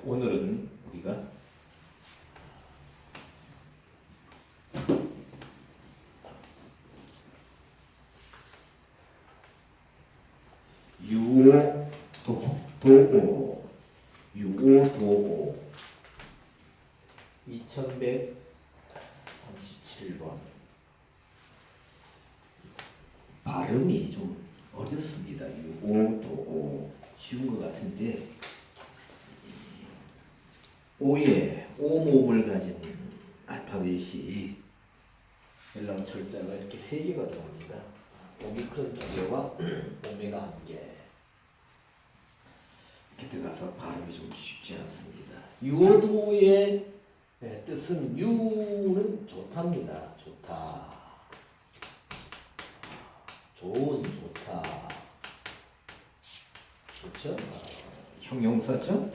오늘은 우리가 유오도오 2137번 발음이 좀 어렵습니다. 유오도오 쉬운 것 같은데 오의 오모음을 가진 알파벳이 헬라어 철자가 이렇게 세 개가 들어옵니다. 오미크론 2개와 오메가 1개 이렇게 들어가서 발음이 좀 쉽지 않습니다. 유오도의 뜻은 유는 좋답니다. 좋다. 좋은, 좋다. 그렇죠? 형용사죠?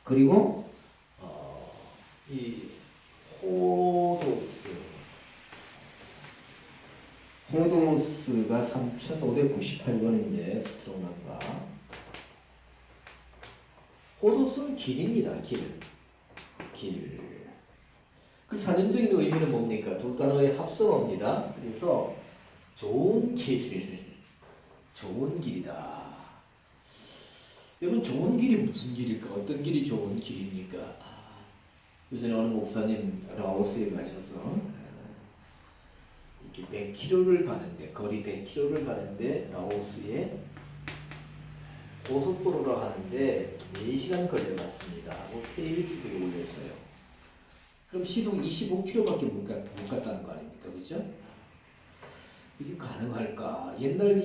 그리고 이 호도스가 3598번인데 스트롱난가 호도스는 길입니다. 길. 그 사전적인 의미는 뭡니까? 두 단어의 합성어입니다. 그래서 좋은 길이다. 여러분 좋은 길이 무슨 길일까? 어떤 길이 좋은 길입니까? 요전에 어느 목사님 라오스에 가셔서 이렇게 100km를 가는데 거리 100km를 가는데 라오스에 고속도로로 하는데 4시간 걸려갔습니다. 하고 KBS에 올렸어요. 그럼 시속 25km밖에 못 갔다는 거 아닙니까? 그죠? 이게 가능할까? 옛날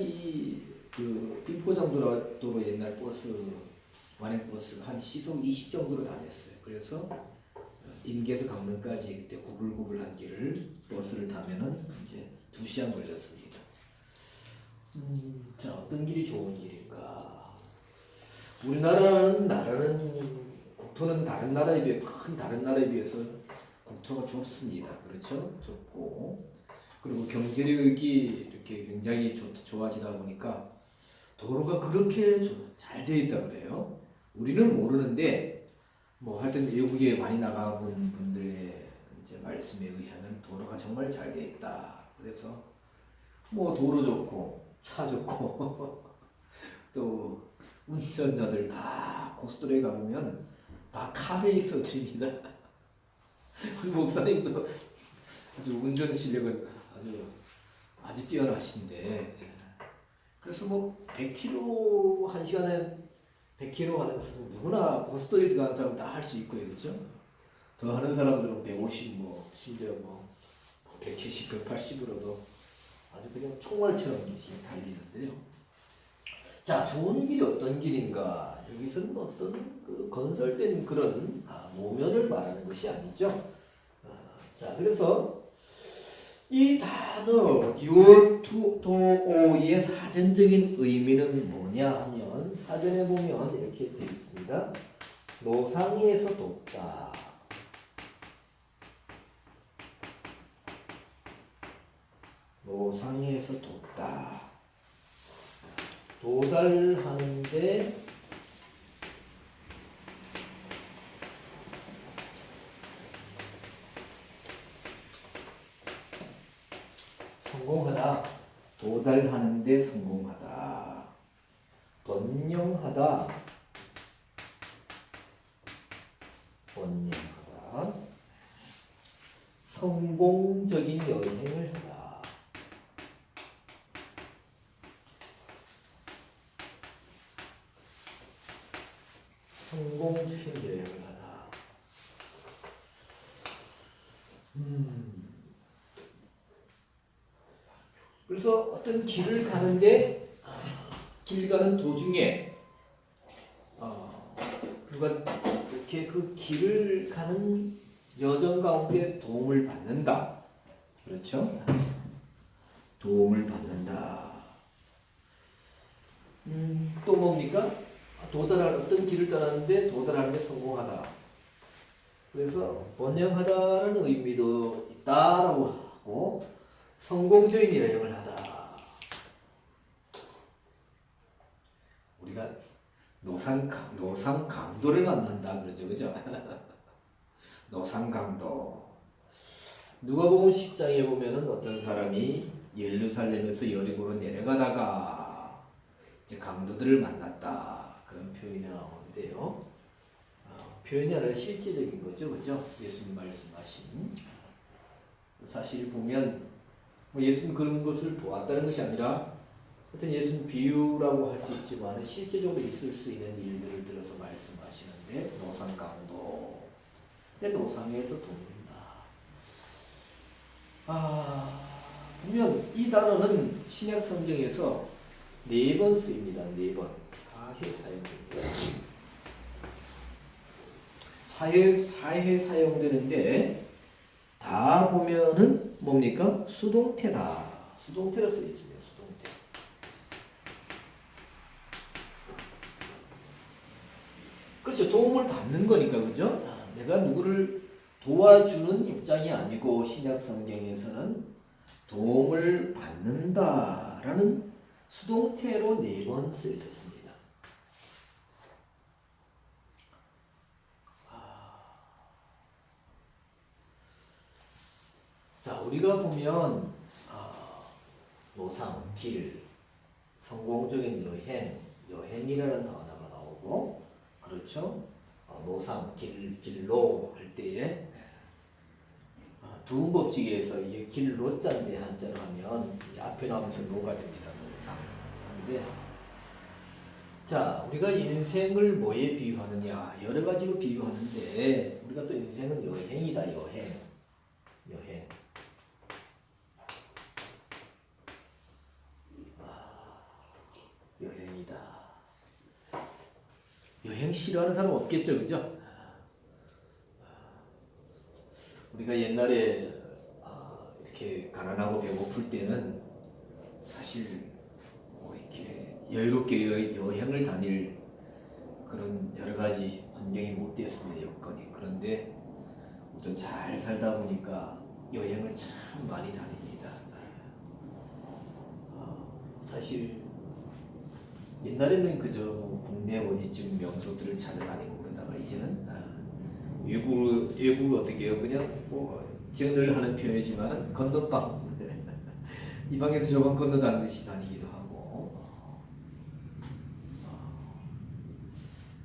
그 비포장도로 옛날 버스, 완행버스가 한 시속 20 정도로 다녔어요. 그래서 임계에서 강릉까지 그때 구불구불한 길을 버스를 타면은 이제 2시간 걸렸습니다. 자, 어떤 길이 좋은 길인가? 우리나라는 국토는 다른 나라에 비해서 국토가 좁습니다. 그렇죠? 좁고 그리고 경제력이 이렇게 굉장히 좋아지다 보니까 도로가 그렇게 잘 되어 있다 그래요. 우리는 모르는데 뭐 하여튼 외국에 많이 나가본 분들의 이제 말씀에 의하면 도로가 정말 잘 되어 있다. 그래서 뭐 도로 좋고 차 좋고 또 운전자들 다 고속도로에 가보면 다 카레이서들입니다. 그 목사님도 아주 운전 실력은 아주 뛰어나신데 그래서 뭐 100km 한 시간에 100km 하는 것은 누구나 고속도로에 들어가는 사람은 다 할 수 있고요, 그렇죠? 더 하는 사람들은 150, 뭐 심지어 뭐 170, 180으로도 아주 그냥 총알처럼 달리는데요. 자, 좋은 길이 어떤 길인가? 여기서는 어떤 그 건설된 그런 노면을 말하는 것이 아니죠. 자, 그래서 이 단어 유오도오의 사전적인 의미는 뭐냐 하면 사전에 보면 이렇게 되어 있습니다. 노상에서 돕다. 노상에서 돕다. 도달하는데 성공하다. 도달하는데 성공하다. 번영하다. 성공적인 여행을 하다. 성공적인 여행을 하다. 그래서 어떤 길을 가는데 길 가는 도중에 누가 이렇게 그 길을 가는 여정 가운데 도움을 받는다. 그렇죠? 도움을 받는다. 또 뭡니까? 어떤 길을 떠났는데 도달하는데 성공하다. 그래서 번영하다라는 의미도 있다라고 하고 성공적인 여행을 하다. 우리가 노상 강도를 만난다 그러죠, 그죠? 노상 강도. 누가복음 10장에 보면은 어떤 사람이 예루살렘에서 여리고로 내려가다가 이제 강도들을 만났다 그런 표현이 나오는데요. 표현이 아니라 실제적인 거죠, 그죠? 예수님 말씀하신. 사실 보면 뭐 예수님 그런 것을 보았다는 것이 아니라 하여튼 예수님 비유라고 할 수 있지만 실제적으로 있을 수 있는 일들을 들어서 말씀하시는데 노상 강도. 근데 노상에서 돕는다. 보면 이 단어는 신약 성경에서 4번 쓰입니다. 4번. 4회 사용됩니다. 4회 사용되는데 다 보면은 뭡니까? 수동태다. 수동태로 쓰여집니다. 수동태. 그렇죠. 도움을 받는 거니까, 그죠? 내가 누구를 도와주는 입장이 아니고 신약 성경에서는 도움을 받는다라는 수동태로 4번 쓰여졌습니다. 자, 우리가 보면 노상, 길, 성공적인 여행이라는 단어가 나오고, 그렇죠? 노상, 길로 할 때에 두음법칙에서 이 길로자인데 한자로 하면 앞에 나오면서 노가 됩니다. 노상. 그런데 자, 우리가 인생을 뭐에 비유하느냐? 여러 가지로 비유하는데 우리가 또 인생은 여행이다. 여행. 여행이다. 여행 싫어하는 사람 없겠죠, 그죠? 우리가 옛날에 이렇게 가난하고 배고플 때는 사실 뭐 이렇게 여유롭게 여행을 다닐 그런 여러 가지 환경이 못 됐습니다. 여건이. 그런데 좀 잘 살다 보니까 여행을 참 많이 다닙니다. 사실 옛날에는 그저 뭐 국내 어디쯤 명소들을 찾아다니고 그러다가 이제는 외국을 어떻게 해요? 그냥 뭐 제가 늘 하는 표현이지만은 건너방 이 방에서 저 방 건너다니듯이 다니기도 하고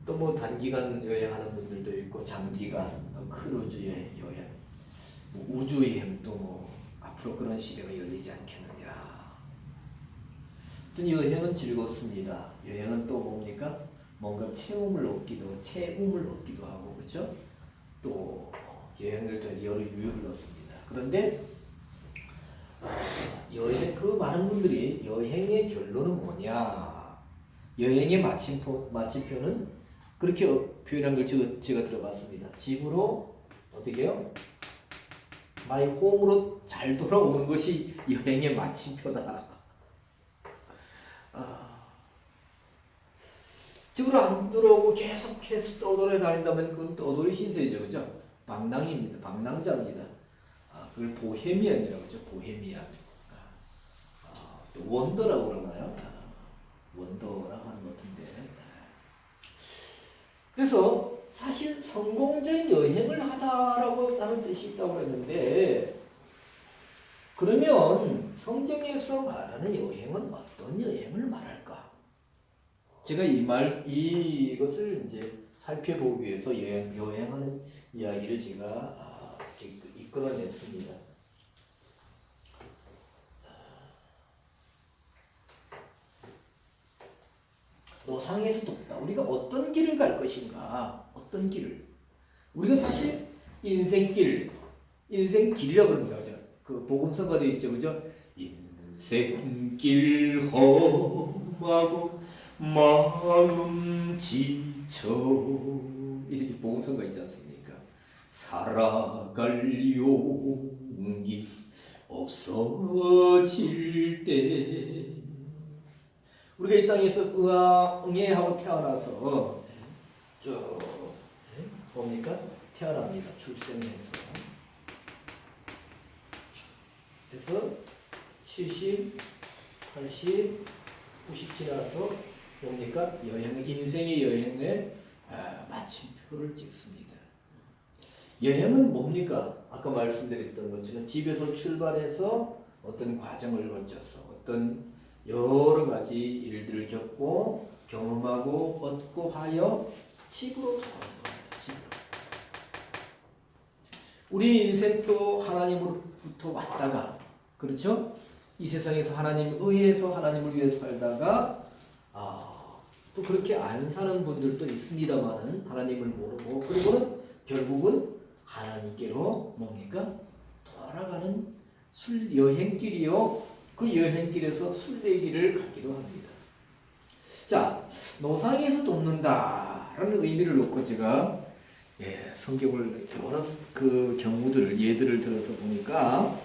또 뭐 단기간 여행하는 분들도 있고 장기간 또 크루즈 여행 뭐 우주 여행도 뭐 앞으로 그런 시대가 열리지 않겠느냐. 어떤 여행은 즐겁습니다. 여행은 또 뭡니까? 뭔가 체험을 얻기도 하고 그렇죠? 또 여행을 더 여러 유익을 얻습니다. 그런데 여행 그 많은 분들이 여행의 결론은 뭐냐? 여행의 마침표는 그렇게 표현한 걸 제가 들어봤습니다. 집으로 어떻게 해요? 마이 홈으로 잘 돌아오는 것이 여행의 마침표다. 집으로 안 들어오고 계속해서 떠돌아다닌다면 그건 떠돌이 신세죠, 그죠? 방랑입니다. 방랑자입니다. 그걸 보헤미안이라고 하죠. 보헤미안. 또 원더라고 그러나요? 원더라고 하는 것 같은데. 그래서 사실 성공적인 여행을 하다라고 하는 뜻이 있다고 했는데, 그러면 성경에서 말하는 여행은 어떤 여행을 말할까? 제가 이것을 이제 살펴보기 위해서 여행하는 이야기를 제가 이끌어냈습니다. 노상에서 돕다. 우리가 어떤 길을 갈 것인가? 어떤 길을? 우리가 사실 인생길이라고 그럽니다. 그죠? 그 복음서가 되어 있죠, 그죠? 인생길 험하고 마음 지쳐 이렇게 복음서가 있지 않습니까? 살아갈 용기 없어질 때 우리가 이 땅에서 응애하고 태어나서 쭉 뭡니까? 태어납니다. 출생해서 그래서 70, 80, 90 지나서 뭡니까? 인생의 여행에 마침표를 찍습니다. 여행은 뭡니까? 아까 말씀드렸던 것처럼 집에서 출발해서 어떤 과정을 거쳐서 어떤 여러 가지 일들을 겪고 경험하고 얻고 하여 집으로 돌아오는 겁니다. 집으로. 우리 인생도 하나님으로부터 왔다가, 그렇죠? 이 세상에서 하나님 의해서 하나님을 위해 살다가 또 그렇게 안 사는 분들도 있습니다만 하나님을 모르고, 그리고는 결국은 하나님께로 뭡니까? 돌아가는 여행길이요. 그 여행길에서 순례길을 가기도 합니다. 자, 노상에서 돕는다라는 의미를 놓고 제가 성경을 여러 그 경우들을 예들을 들어서 보니까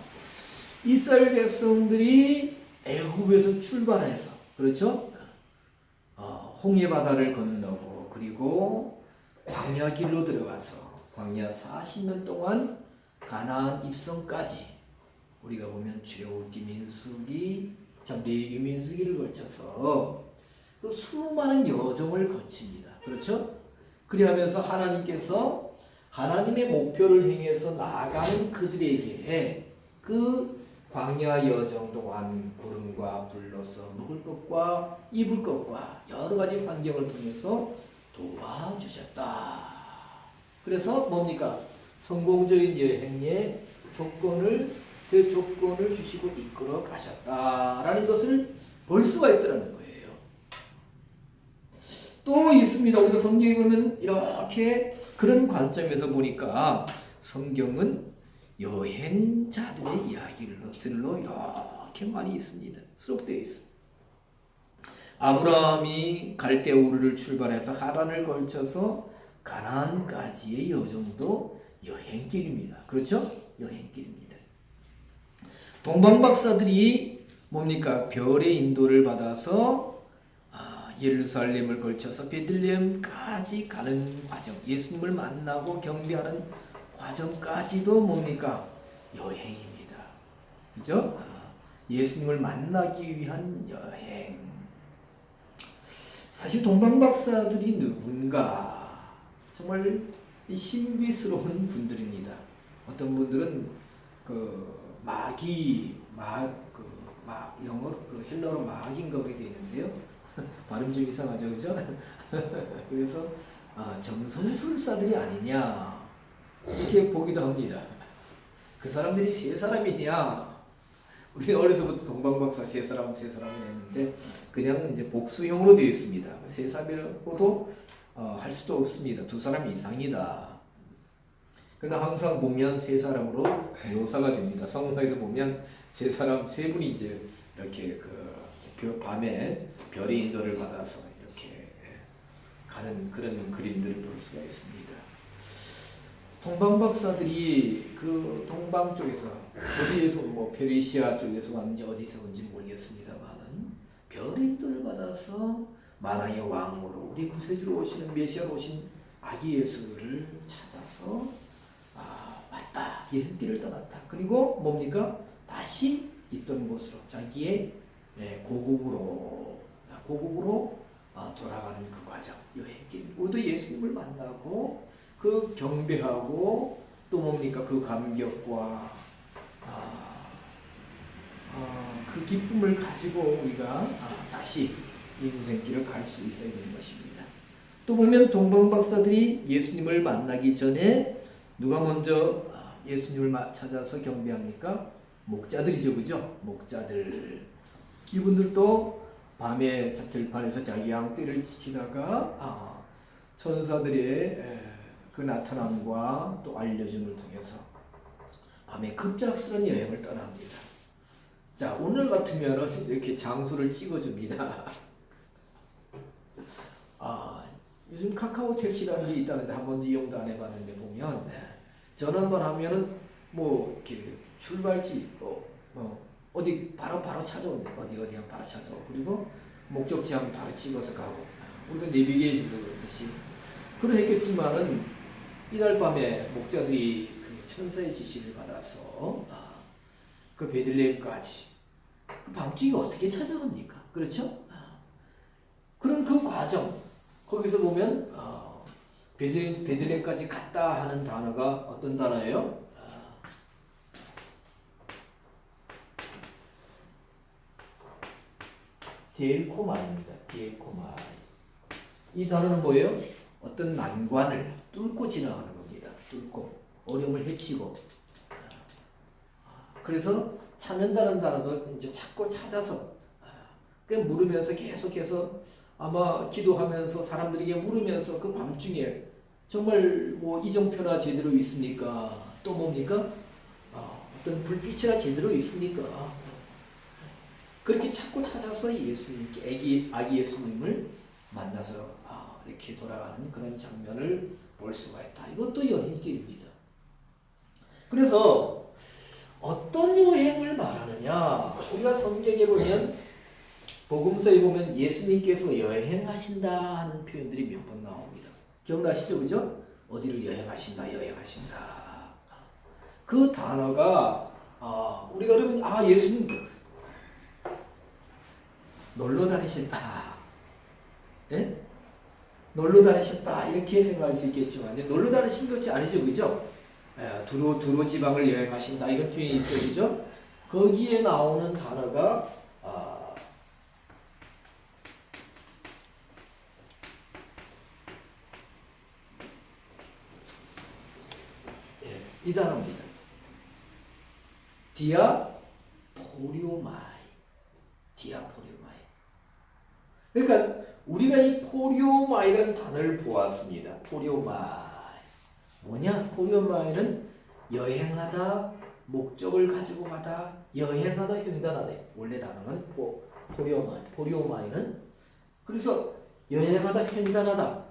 이스라엘 백성들이 애굽에서 출발해서, 그렇죠? 홍해 바다를 건너고 그리고 광야 길로 들어가서 광야 40년 동안 가나안 입성까지 우리가 보면 출애굽기, 민수기, 레위기, 민수기를 거쳐서 그 수많은 여정을 거칩니다. 그렇죠? 그리하면서 하나님께서 하나님의 목표를 향해서 나아가는 그들에게 그 광야 여정 동안 구름과 불로서 먹을 것과 입을 것과 여러 가지 환경을 통해서 도와주셨다. 그래서 뭡니까? 성공적인 여행의 그 조건을 주시고 이끌어 가셨다라는 것을 볼 수가 있더라는 거예요. 또 있습니다. 우리가 성경에 보면 이렇게 그런 관점에서 보니까 성경은 여행자들의 이야기들로 이렇게 많이 있습니다. 수록되어 있습니다. 아브라함이 갈대아 우르를 출발해서 하란을 걸쳐서 가나안까지의 여정도 여행길입니다. 그렇죠? 여행길입니다. 동방박사들이 뭡니까? 별의 인도를 받아서 예루살렘을 걸쳐서 베들레헴까지 가는 과정, 예수님을 만나고 경배하는 과정까지도 뭡니까? 여행입니다. 그죠? 예수님을 만나기 위한 여행. 사실 동방박사들이 누군가 정말 신비스러운 분들입니다. 어떤 분들은 영어로 헬러로 마귀인가 보게 되는데요. 발음 좀 이상하죠, 그죠? 그래서 점성술사들이 아니냐 이렇게 보기도 합니다. 그 사람들이 세 사람이냐? 우리 어려서부터 동방박사 세 사람을 했는데 그냥 이제 복수형으로 되어 있습니다. 세 사람이라고도 할 수도 없습니다. 두 사람 이상이다. 그러나 항상 보면 세 사람으로 묘사가 됩니다. 성경에도 보면 세 분이 이제 이렇게 밤에 별의 인도를 받아서 이렇게 가는 그런 그림들을 볼 수가 있습니다. 동방박사들이 그 동방 쪽에서 어디에서 페르시아 쪽에서 왔는지 어디서 온지 모르겠습니다만은 별의 인도를 받아서 만왕의 왕으로 우리 구세주로 오시는 메시아로 오신 아기 예수를 찾아서 왔다. 여행길을 떠났다. 그리고 뭡니까? 다시 있던 곳으로 자기의 고국으로 돌아가는 그 과정, 여행길. 우리도 예수님을 만나고 그 경배하고 또 뭡니까? 그 감격과 그 기쁨을 가지고 우리가 다시 인생길을 갈 수 있어야 되는 것입니다. 또 보면 동방박사들이 예수님을 만나기 전에 누가 먼저 예수님을 찾아서 경배합니까? 목자들이죠, 그죠? 목자들. 이분들도 밤에 들판에서 자기 양떼를 지키다가 천사들의 그 나타남과 또 알려줌을 통해서 밤에 급작스런 여행을 떠납니다. 자, 오늘 같으면 이렇게 장소를 찍어줍니다. 요즘 카카오 택시라는 게 있다는데 한 번도 이용도 안 해봤는데 보면 전화만 하면은 이렇게 출발지 어디 바로 찾아오네. 어디 하면 바로 찾아오고 그리고 목적지 하면 바로 찍어서 가고 우리가 내비게이션도 그렇듯이 그러했겠지만은 이날 밤에 목자들이 그 천사의 지시를 받아서 그 베들레헴까지 밤중에 어떻게 찾아갑니까? 그렇죠? 그런 그 과정 거기서 보면 베들레헴까지 갔다 하는 단어가 어떤 단어예요? 디엘코마입니다. 디엘코마. 이 단어는 뭐예요? 어떤 난관을 뚫고 지나가는 겁니다. 뚫고 어려움을 헤치고. 그래서 찾는다는 단어도 이제 찾고 찾아서 물으면서 계속해서 아마 기도하면서 사람들에게 물으면서 그 밤중에 정말 뭐 이정표나 제대로 있습니까? 또 뭡니까? 어떤 불빛이나 제대로 있습니까? 그렇게 찾고 찾아서 예수님께 아기 예수님을 만나서 이렇게 돌아가는 그런 장면을 볼 수가 있다. 이것도 여행길입니다. 그래서 어떤 여행을 말하느냐? 우리가 성경에 보면 복음서에 보면 예수님께서 여행하신다 하는 표현들이 몇 번 나옵니다. 기억나시죠? 그죠? 어디를 여행하신다, 여행하신다. 그 단어가 우리가 그러면 예수님 놀러 다니셨다. 예? 놀러 다니셨다. 이렇게 생각할 수 있겠지만 놀러 다니신 것이 아니죠. 그죠? 두로 지방을 여행하신다. 이런 표현이 있어요. 그죠? 거기에 나오는 단어가 이 단어입니다. 디아포리오마이. 디아포리오마이. 그러니까 우리가 이 포리오마이라는 단어를 보았습니다. 포리오마이. 뭐냐? 포리오마이는 여행하다, 목적을 가지고 가다, 여행하다, 횡단하다. 원래 단어는 포리오마이. 포리오마이는 그래서 여행하다, 횡단하다.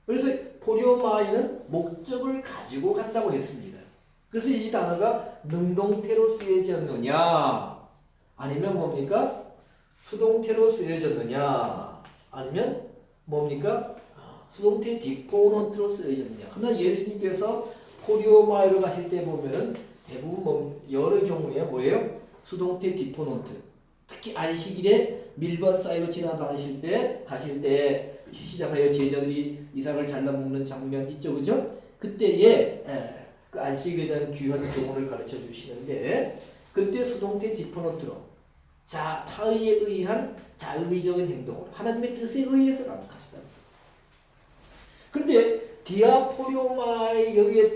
그래서 포리오마이는 목적을 가지고 간다고 했습니다. 그래서 이 단어가 능동태로 쓰여졌느냐, 아니면 뭡니까? 수동태로 쓰여졌느냐, 아니면 뭡니까? 수동태 디포넌트로 쓰여졌느냐. 그러나 예수님께서 포리오마이로 가실 때 보면은 대부분 여러 경우에 뭐예요? 수동태 디포넌트. 특히 안식일에 밀밭 사이로 지나다니실 때, 가실 때 시작하여 제자들이 이삭을 잘라먹는 장면 있죠, 그죠? 그때에 그 안식에 대한 귀한 교훈을 가르쳐 주시는데, 그때 수동태 디포넌트로 타의에 의한 자의적인 행동을 하나님의 뜻에 의해서 나타하시다. 그런데 디아포리오마이, 여기에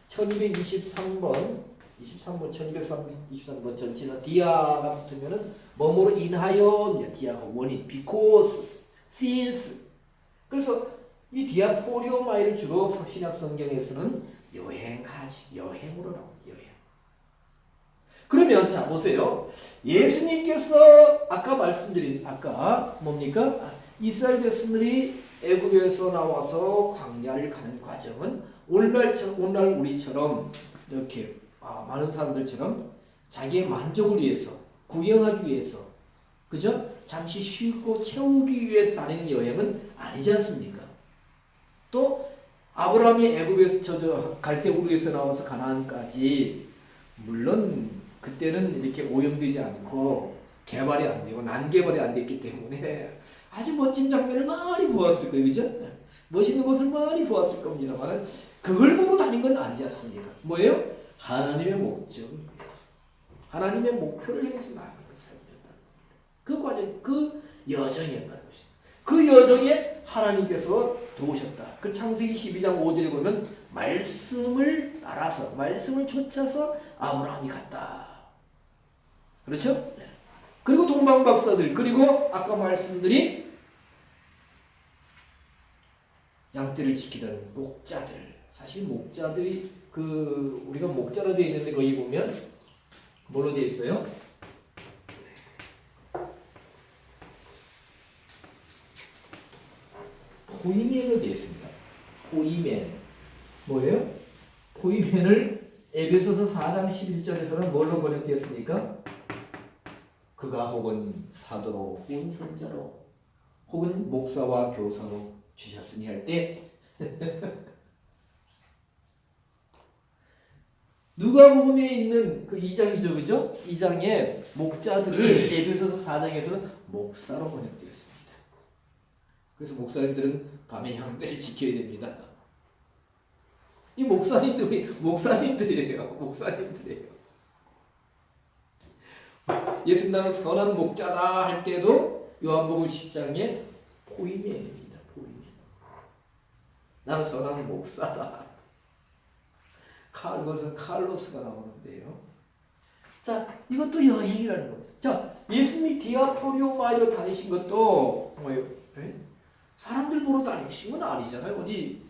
1223번 1223번 전치나 디아가 붙으면은 뭐뭐로 인하여, 디아가 원인, because, since. 그래서 이 디아포리오마이를 주로 신약 성경에서는 여행으로 나옵니다. 여행. 그러면 자 보세요. 예수님께서 아까 말씀드린 뭡니까? 이스라엘 백성들이 애굽에서 나와서 광야를 가는 과정은 오늘날 우리처럼 이렇게 많은 사람들처럼 자기의 만족을 위해서, 구경하기 위해서, 그죠? 잠시 쉬고 채우기 위해서 다니는 여행은 아니지 않습니까? 또 아브라함이 애굽에서 갈대우르에서 나와서 가나안까지, 물론 그때는 이렇게 오염되지 않고 개발이 안 되고 난개발이 안 됐기 때문에 아주 멋진 장면을 많이 보았을 거예요. 그죠? 멋있는 것을 많이 보았을 겁니다만 그걸 보고 다닌 건 아니지 않습니까? 뭐예요? 하나님의 목적을 위해서, 하나님의 목표를 향해서 나아가는 삶이었다는 겁니다. 그 과정, 그 여정이었다는 것입니다. 그 여정에 하나님께서 도우셨다. 그 창세기 12장 5절에 보면 말씀을 따라서, 말씀을 쫓아서 아브라함이 갔다. 그렇죠? 네. 그리고 동방박사들, 그리고 아까 말씀드린 양떼를 지키던 목자들. 사실 목자들이 우리가 목자로 되어 있는데 거기 보면 뭘로 되어 있어요? 포이맨으로 되어 있습니다. 포이맨. 뭐예요? 포이맨을 에베소서 4장 11절에서는 뭘로 번역되었습니까? 그가 혹은 사도로, 혹은 선자로, 혹은 목사와 교사로 주셨으니 할 때 누가복음에 있는 그 2장이죠, 그죠? 2장에 목자들을 에베소서 4장에서는 목사로 번역되었습니다. 그래서 목사님들은 밤에 향배를 지켜야 됩니다. 이 목사님들이에요. 예수 나는 선한 목자다 할 때도 요한복음 10장에 포이멘입니다. 포이멘. 나는 선한 목사다. 그것은 칼로스가 나오는데요. 자, 이것도 여행이라는 겁니다. 자, 예수님이 디아포리오마이로 다니신 것도 뭐예요? 사람들 보러 다니신 건 아니잖아요. 어디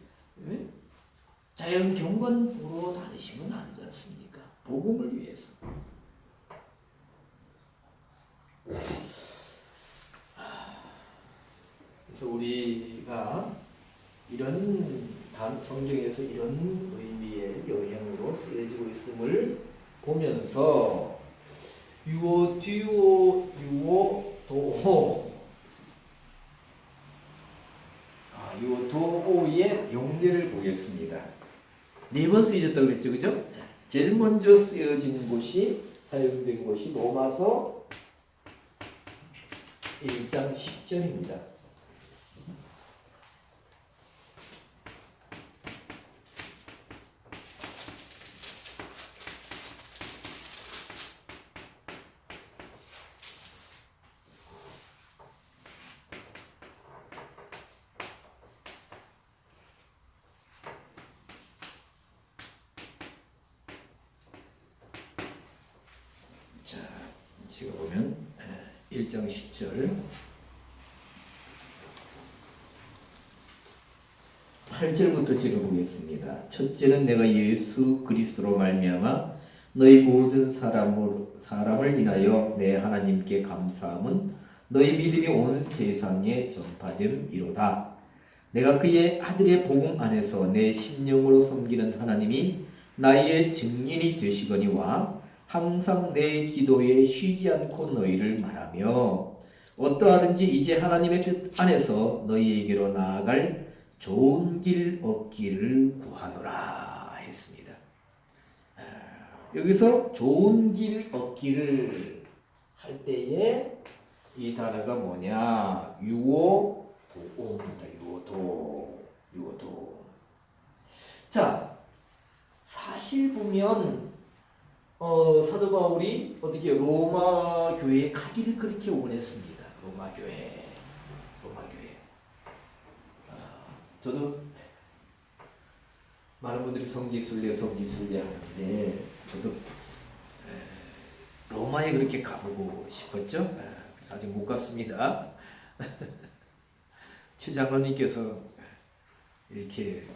자연 경관 보러 다니신 건 아니지 않습니까? 복음을 위해서. 그래서 우리가 이런 성경에서 이런 의미의 여행으로 쓰여지고 있음을 보면서 유오, 듀오, 유오, 도오 유오, 도오의 용례를 보겠습니다. 4번 쓰여졌다고 그랬죠, 그죠? 제일 먼저 쓰여진 곳이 사용된 곳이 로마서 1장 10절입니다. 자, 지금 보면 1장 10절 8절부터 제가 보겠습니다. 첫째는 내가 예수 그리스도로 말미암아 너희 모든 사람을 인하여 내 하나님께 감사함은 너희 믿음이 온 세상에 전파됨이로다. 내가 그의 아들의 복음 안에서 내 심령으로 섬기는 하나님이 나의 증인이 되시거니와 항상 내 기도에 쉬지 않고 너희를 말하며 어떠하든지 이제 하나님의 뜻 안에서 너희에게로 나아갈 좋은 길 얻기를 구하노라 했습니다. 여기서 좋은 길 얻기를 할 때에 이 단어가 뭐냐? 유오도입니다. 유오도. 자, 사실 보면 사도 바울이 어떻게 로마 교회에 가기를 그렇게 원했습니다. 로마 교회. 저도 많은 분들이 성지순례 하는데 저도 로마에 그렇게 가보고 싶었죠. 그래서 아직 못 갔습니다. 최 장로님께서 이렇게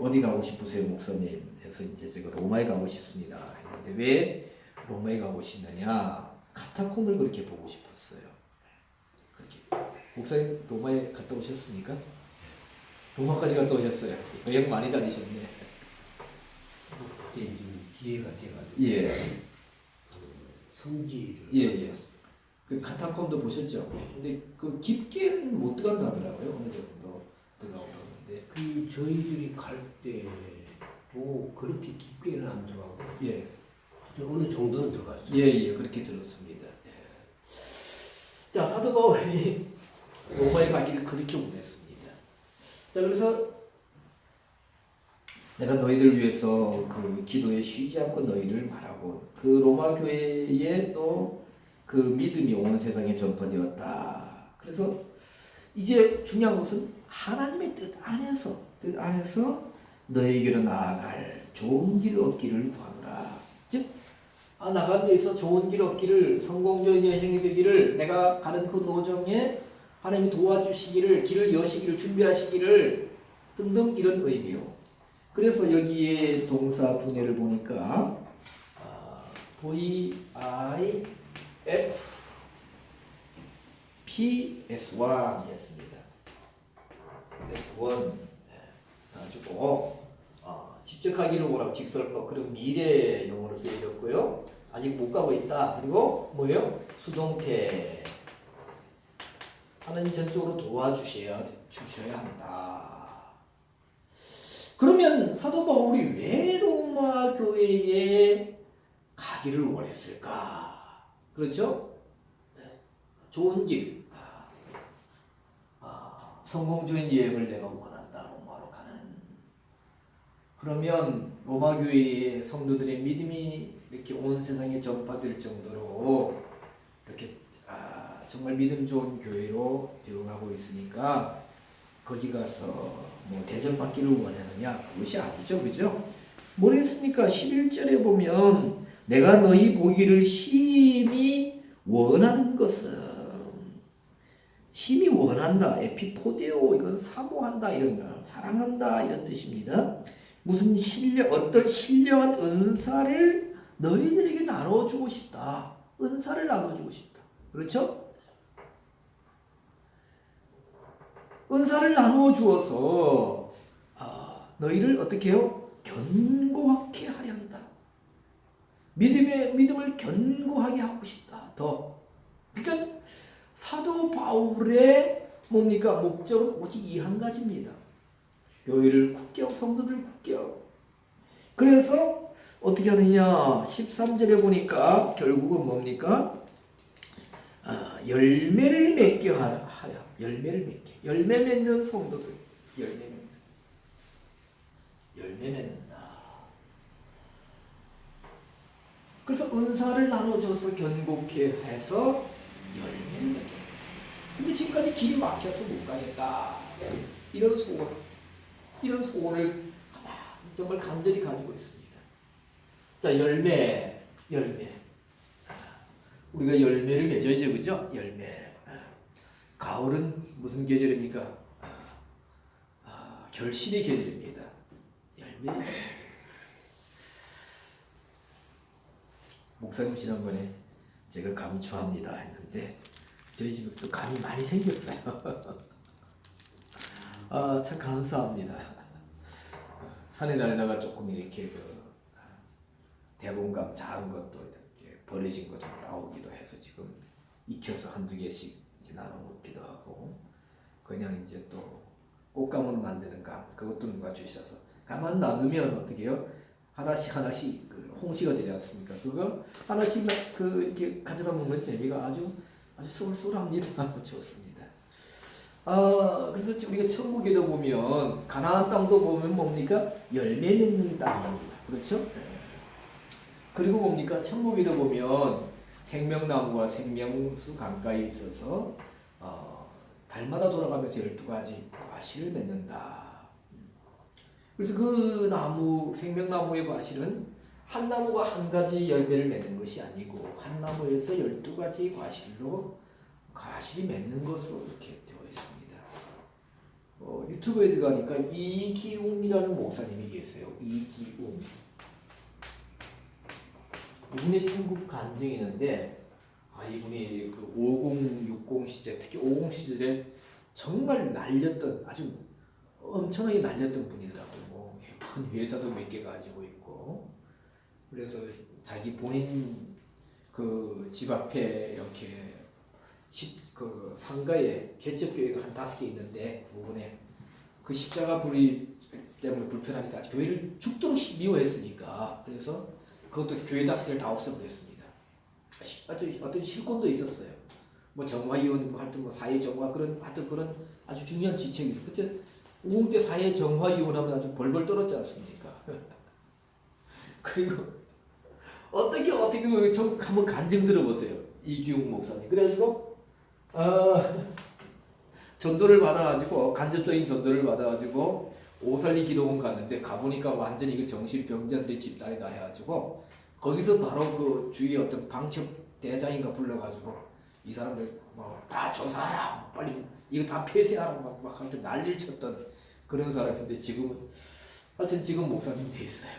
어디 가고 싶으세요, 목사님? 해서 이제 제가 로마에 가고 싶습니다 했는데 왜 로마에 가고 싶느냐? 카타콤을 그렇게 보고 싶었어요. 그렇게. 목사님 로마에 갔다 오셨습니까? 로마까지 갔다 오셨어요. 여행 많이 다니셨네. 그때 기회가 돼가지고 예. 성지를 예. 그 카타콤도 보셨죠? 근데 그 깊게는 못 들어간다 하더라고요. 어느 정도 들어가고 그러는데. 그 저희들이 갈 때도 그렇게 깊게는 안 들어가고 예. 어느 정도는 들어갔어요. 예. 그렇게 들었습니다. 예. 자, 사도 바울이 로마에 가기를 그렇게 원했습니다. 자, 그래서 내가 너희들 위해서 그 기도에 쉬지 않고 너희를 말하고 그 로마 교회에 또 그 믿음이 온 세상에 전파되었다. 그래서 이제 중요한 것은 하나님의 뜻 안에서 너희에게로 나아갈 좋은 길을 얻기를 구하노라. 즉 나가는 데서 좋은 길 얻기를 성공적인 여행이 되기를 내가 가는 그 노정에 하나님이 도와주시기를 길을 여시기를 준비하시기를 등등 이런 의미로. 그래서 여기에 동사 분해를 보니까 VIF PS1 이었습니다. S1 가지고 직접 가기를 원하고 직설법 그리고 미래 용어로 쓰여졌고요. 아직 못 가고 있다. 그리고 뭐예요? 수동태. 하나님 전적으로 도와주셔야 한다. 그러면 사도 바울이 왜 로마 교회에 가기를 원했을까? 그렇죠? 네. 좋은 길. 성공적인 여행을 내가 원한다. 로마로 가는. 그러면 로마 교회의 성도들의 믿음이 이렇게 온 세상에 전파될 정도로 이렇게 정말 믿음 좋은 교회로 되어가고 있으니까 거기 가서 뭐 대접받기를 원하느냐? 그것이 아니죠. 그죠? 뭐랬습니까? 11절에 보면 내가 너희 보기를 심히 원하는 것은 심히 원한다. 에피포데오 이건 사모한다 이런 거. 사랑한다 이런 뜻입니다. 무슨 어떤 신령한 은사를 너희들에게 나눠주고 싶다. 은사를 나눠주고 싶다. 그렇죠? 은사를 나누어 주어서 너희를 어떻게 해요? 견고하게 하려 한다. 믿음을 견고하게 하고 싶다. 더. 그러니까 사도 바울의 뭡니까? 목적은 오직 이 한 가지입니다. 교회를 굳게 하고 성도들을 굳게 하고. 그래서 어떻게 하느냐? 13절에 보니까 결국은 뭡니까? 열매를 맺게 하라. 열매를 맺게. 열매 맺는 성도들. 열매 맺는다. 그래서 은사를 나눠줘서 견고케 해서 열매를 맺게. 근데 지금까지 길이 막혀서 못 가겠다. 이런 소원을 정말 간절히 가지고 있습니다. 자, 열매. 우리가 열매를 맺어야죠, 그죠? 열매. 가을은 무슨 계절입니까? 결실의 계절입니다. 열매. 목사님 지난번에 제가 감추합니다 했는데 저희 집에 또 감이 많이 생겼어요. 참 감사합니다. 산에 다니다가 조금 이렇게 대봉감 작은 것도 이렇게 버려진 거 좀 나오기도 해서 지금 익혀서 한두 개씩 이제 나눠 먹기도 하고 그냥 이제 또 꽃감으로 만드는 감 그것도 누가 주셔서 가만 놔두면 어떻게 해요? 하나씩 그 홍시가 되지 않습니까? 그거 하나씩 이렇게 가져다 먹는 재미가 아주 쏠쏠합니다. 좋습니다. 그래서 우리가 천국에도 보면 가나안 땅도 보면 뭡니까? 열매 맺는 땅입니다. 그렇죠? 그리고 뭡니까? 천국에도 보면 생명나무와 생명수 강가에 있어서 달마다 돌아가면서 12가지 과실을 맺는다. 그래서 그 생명나무의 과실은 한 나무가 한 가지 열매를 맺는 것이 아니고 한 나무에서 12가지 과실이 맺는 것으로 이렇게 되어 있습니다. 유튜브에 들어가니까 이기웅이라는 목사님이 계세요. 이기웅. 이분의 천국 간증이 있는데 이분이 그 50, 60 시절 특히 50 시절에 정말 아주 엄청나게 날렸던 분이더라고요. 큰 회사도 몇 개 가지고 있고 그래서 자기 본인 그 집 앞에 이렇게 그 상가에 개척교회가 한 5개 있는데 그 부분에 그 십자가 불이 때문에 불편하니까 교회를 죽도록 미워했으니까 그래서 그것도 교회 5개를 다 없애버렸습니다. 어떤 실권도 있었어요. 뭐 정화위원 하여튼 뭐 사회 정화 그런 아주 중요한 지책이 있어요. 그때 50대 사회 정화위원 하면 아주 벌벌 떨었지 않습니까? 그리고 어떻게 한번 간증 들어보세요. 이기웅 목사님. 그래가지고 전도를 받아가지고 간접적인 전도를 받아가지고 오살리 기도원 갔는데 가보니까 완전히 그 정신병자들의 집단이다 해가지고 거기서 바로 그 주위에 어떤 방첩 대장인가 불러가지고 이 사람들 다 조사하라 빨리 이거 다 폐쇄하라 막 하여튼 난리를 쳤던 그런 사람인데 지금 목사님 돼 있어요.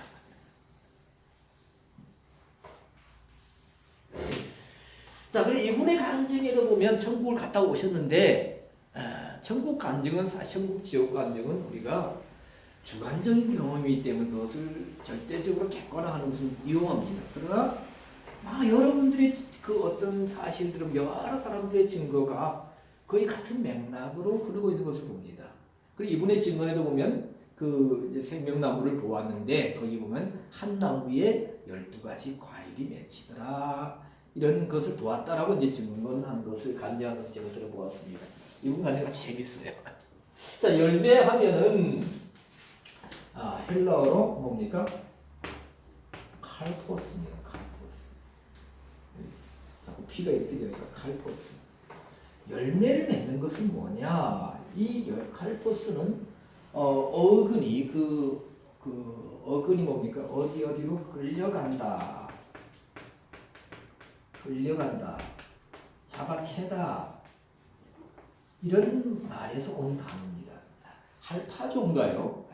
자, 그래 이분의 간증에도 보면 천국을 갔다 오셨는데 천국 간증은 천국 지옥 간증은 우리가 주관적인 경험이기 때문에 그것을 절대적으로 객관화하는 것은 위험합니다. 그러나 여러분들의 그 어떤 사실들은 여러 사람들의 증거가 거의 같은 맥락으로 흐르고 있는 것을 봅니다. 그리고 이분의 증언에도 보면 그 이제 생명나무를 보았는데 거기 보면 한 나무에 12가지 과일이 맺히더라. 이런 것을 보았다라고 이제 증언한 것을 간증한 것을 제가 들어보았습니다. 이분 간증 아주 재밌어요. 자, 열매 하면은 헬라어로 뭡니까? 칼포스입니다. 칼포스. 자꾸 P가 이렇게 돼서 칼포스. 열매를 맺는 것은 뭐냐? 이 칼포스는 어근이 어근이 뭡니까? 어디로 끌려간다. 잡아채다. 이런 말에서 온 단어입니다. 할파종가요?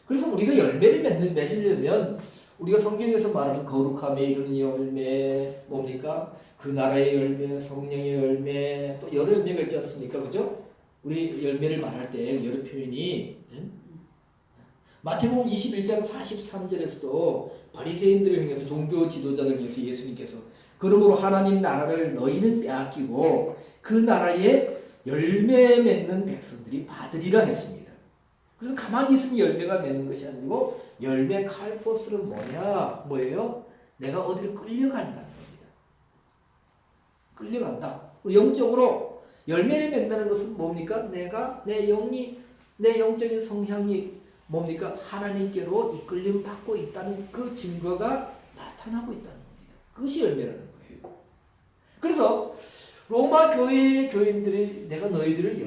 그래서 우리가 열매를 맺으려면 우리가 성경에서 말하는 거룩함에 이르는 열매 뭡니까? 그 나라의 열매, 성령의 열매, 또 여러 열매가 있지 않습니까? 그죠? 우리 열매를 말할 때 여러 표현이 마태복음 21장 43절에서도 바리새인들을 향해서 종교 지도자를 향해서 예수님께서 그러므로 하나님 나라를 너희는 빼앗기고 그 나라에 열매 맺는 백성들이 받으리라 했습니다. 그래서 가만히 있으면 열매가 맺는 것이 아니고 열매 칼포스는 뭐예요? 내가 어디로 끌려간다는 겁니다. 끌려간다. 영적으로 열매를 맺는다는 것은 뭡니까? 내 영적인 성향이 뭡니까? 하나님께로 이끌림 받고 있다는 그 증거가 나타나고 있다는 겁니다. 그것이 열매라는 거예요. 그래서 로마 교회의 교인들이 내가 너희들을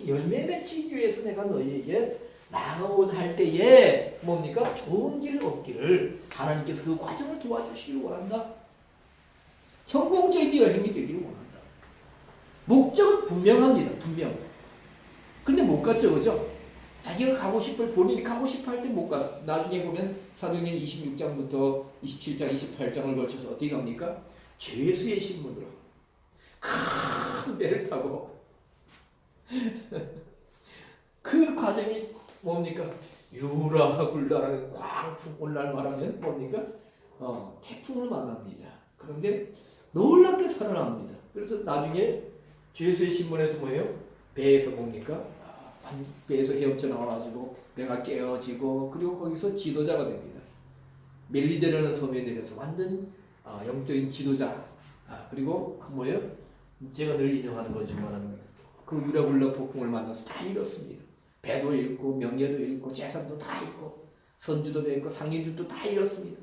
열매 맺히기 위해서 내가 너희에게 나아가고자 할 때에 뭡니까? 좋은 길을 얻기를 하나님께서 그 과정을 도와주시기를 원한다. 성공적인 여행이 되기를 원한다. 목적은 분명합니다. 분명. 근데 못 갔죠. 그죠? 자기가 본인이 가고 싶어 할 때 못 갔어. 나중에 보면 사도행전 26장부터 27장, 28장을 거쳐서 어떻게 갑니까? 죄수의 신분으로 큰 배를 타고 그 과정이 뭡니까? 유라굴라라는 광풍 오늘날 말하면 뭡니까? 태풍을 만납니다. 그런데 놀랍게 살아납니다. 그래서 나중에 죄수의 신분에서 뭐예요? 배에서 뭡니까? 배에서 헤엄쳐 나와가지고 배가 깨어지고 그리고 거기서 지도자가 됩니다. 멜리데라는 섬에 내려서 완전 영적인 지도자. 그리고 제가 늘 인용하는 거지만 그 유라굴라 폭풍을 만나서 다 잃었습니다. 배도 잃고 명예도 잃고 재산도 다 잃고 선주도 잃고 상인들도 다 잃었습니다.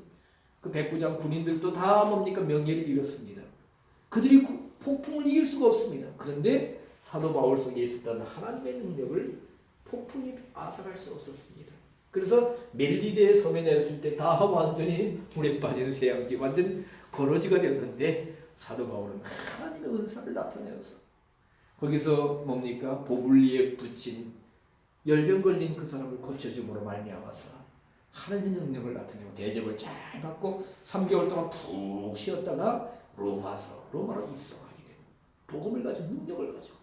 그 백부장 군인들도 다 명예를 잃었습니다. 그들이 폭풍을 이길 수가 없습니다. 그런데 사도 바울 속에 있었던 하나님의 능력을 폭풍이 앗아갈 수 없었습니다. 그래서 멜리데의 섬에 내렸을 때 다 완전히 물에 빠진 새양지 완전 거러지가 되었는데 사도 바울은 하나님의 은사를 나타내어서 거기서 보불리에 붙인 열병 걸린 그 사람을 고쳐줌으로 말미암아서 하나님의 능력을 나타내고 대접을 잘 받고 3개월 동안 푹 쉬었다가 로마로 입성하게 되고 복음을 가지고 능력을 가지고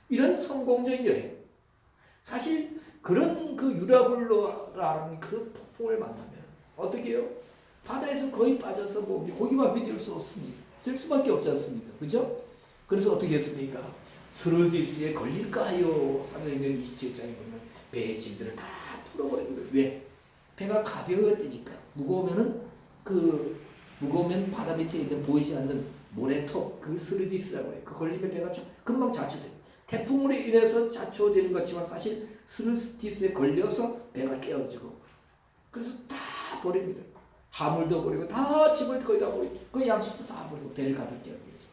이런 성공적인 여행. 사실 그런 그 유라굴라라는 그 폭풍을 만나면 어떻게 해요? 바다에서 거의 빠져서 고기밥이 될 수 없습니다. 될 수밖에 없지 않습니까? 그죠? 그래서 어떻게 했습니까? 스르디스에 걸릴까 하여 사도행전 27장에 보면 배의 짐들을 다 풀어버리는 거예요. 왜? 배가 가벼웠으니까. 무거우면 바다 밑에 있는 보이지 않는 모래톱, 그걸 스르디스라고 해요. 그 걸리면 배가 금방 자초돼요. 태풍으로 인해서 자초되는 것지만 사실 스르디스에 걸려서 배가 깨어지고 그래서 다 버립니다. 화물도 버리고 다 짐을 거의 다 버리고 그 양식도 다 버리고 배를 가볍게 하기 위해서.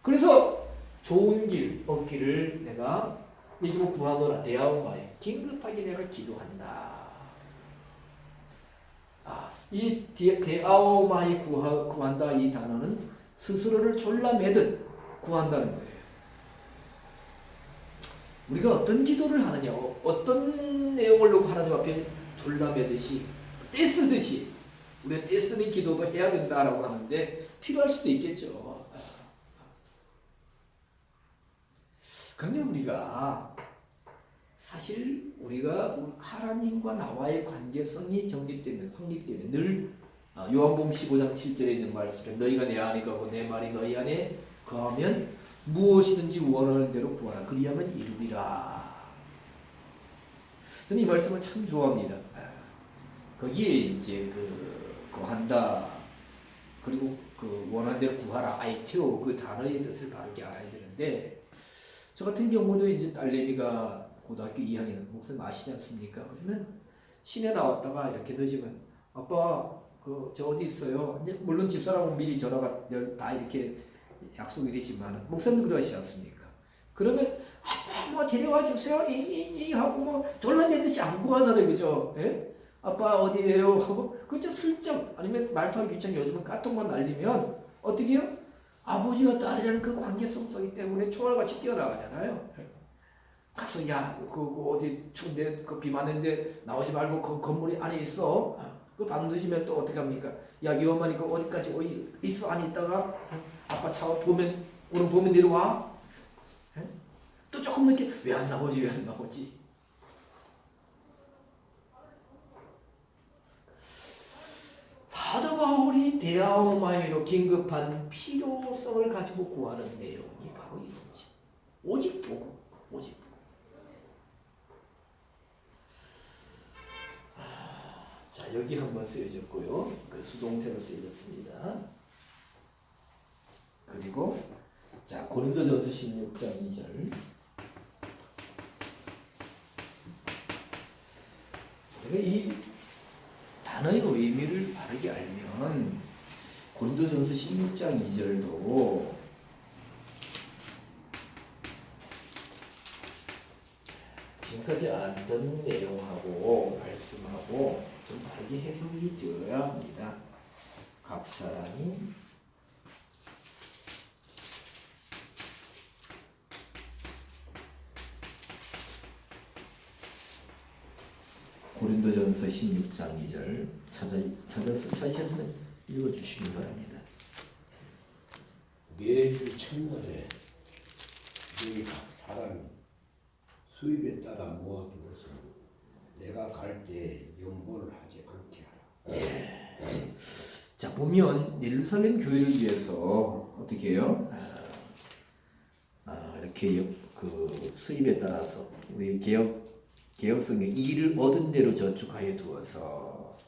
그래서 좋은 길 얻기를 내가 이거 구하노라 데아오마에 긴급하게 내가 기도한다. 이 데아오마에 구한다 이 단어는 스스로를 졸라매듯 구한다는 거예요. 우리가 어떤 기도를 하느냐, 어떤 내용을 놓고 하나님 앞에 졸라매듯이 떼쓰듯이 우리가 떼쓰는 기도도 해야 된다라고 하는데 필요할 수도 있겠죠. 그런데 우리가 사실 우리가 하나님과 나와의 관계성이 확립되면 늘 요한복음 15장 7절에 있는 말씀에 너희가 내 안에 거하고 내 말이 너희 안에 거하면 무엇이든지 원하는 대로 구하라 그리하면 이루리라. 저는 이 말씀을 참 좋아합니다. 거기에 이제 구한다 그리고 원하는 대로 구하라 아이테오 그 단어의 뜻을 바르게 알아야 되는데 저 같은 경우도 이제 딸내미가 고등학교 2학년 목사님 아시지 않습니까? 그러면 시내 나왔다가 이렇게 늦으면 아빠 그 저 어디 있어요? 이제 물론 집사람은 미리 전화가 다 이렇게 약속이 되지만 목사님 그러시지 않습니까? 그러면 아빠 뭐 데려와 주세요 이 하고 뭐 졸라매듯이 안고 가잖아요, 그죠? 예? 아빠 어디에요? 하고 그저 슬쩍 아니면 말투가 귀찮게 요즘은 까통만 날리면 어떻게 해요? 아버지와 딸이라는 그 관계성 속이 때문에 총알같이 뛰어나가잖아요. 가서 그 어디 추운데 그 비 맞는데 나오지 말고 그 건물 안에 있어. 그 밤 늦으면 또 어떻게 합니까? 야 위험하니까 어디까지 있어 안에 있다가 아빠 차 보면 오늘 보면 내려와. 또 조금 이렇게 왜 안 나오지 왜 안 나오지? 사도 바울이 데아오마이로 긴급한 필요성을 가지고 구하는 내용이 바로 이것이죠. 오직 보고, 오직 보고. 자, 여기 한번 쓰여졌고요. 그 수동태로 쓰여졌습니다. 그리고 자, 고린도전서 16장 2절. 이 단어의 의미를 바르게 알면 고린도전서 16장 2절도 지금까지 알던 내용하고 말씀하고 좀 다르게 해석이 되어야 합니다. 각 사람이 고린도전서 16장 2절 찾으셨으면 읽어주시기 바랍니다. 매주 첫날에 너희 각 사람이 수입에 따라 모아두어서 내가 갈 때 연보를 하지 않게 하라. 자, 보면 예루살렘 교회를 위해서 어떻게 해요? 이렇게 그 수입에 따라서 우리 개혁성경 이를 얻은 대로 저축하여 두어서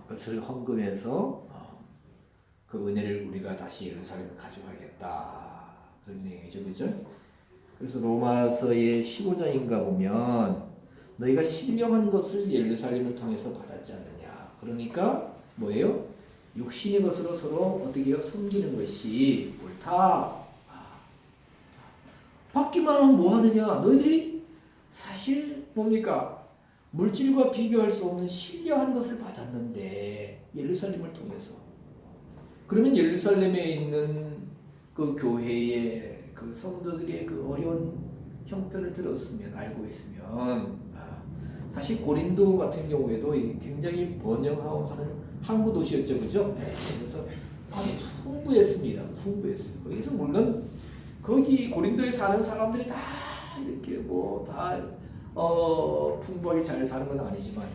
그것을 헌금해서 그 은혜를 우리가 다시 예루살렘에 가져가겠다 그런 내용이죠, 그죠? 그래서 로마서의 15장인가 보면 너희가 신령한 것을 예루살렘을 통해서 받았지 않느냐. 그러니까 뭐예요? 육신의 것으로 서로 어떻게 해요? 섬기는 것이 옳다. 받기만 하면 뭐 하느냐? 너희들이 사실 뭡니까? 물질과 비교할 수 없는 신령한 것을 받았는데 예루살렘을 통해서. 그러면 예루살렘에 있는 그 교회의 그 성도들의 그 어려운 형편을 들었으면 알고 있으면 사실 고린도 같은 경우에도 굉장히 번영하고 하는 항구 도시였죠, 그죠? 그래서 아주 풍부했습니다. 풍부했어요. 거기서 물론 거기 고린도에 사는 사람들이 다 이렇게 뭐 다 풍부하게 잘 사는 건 아니지만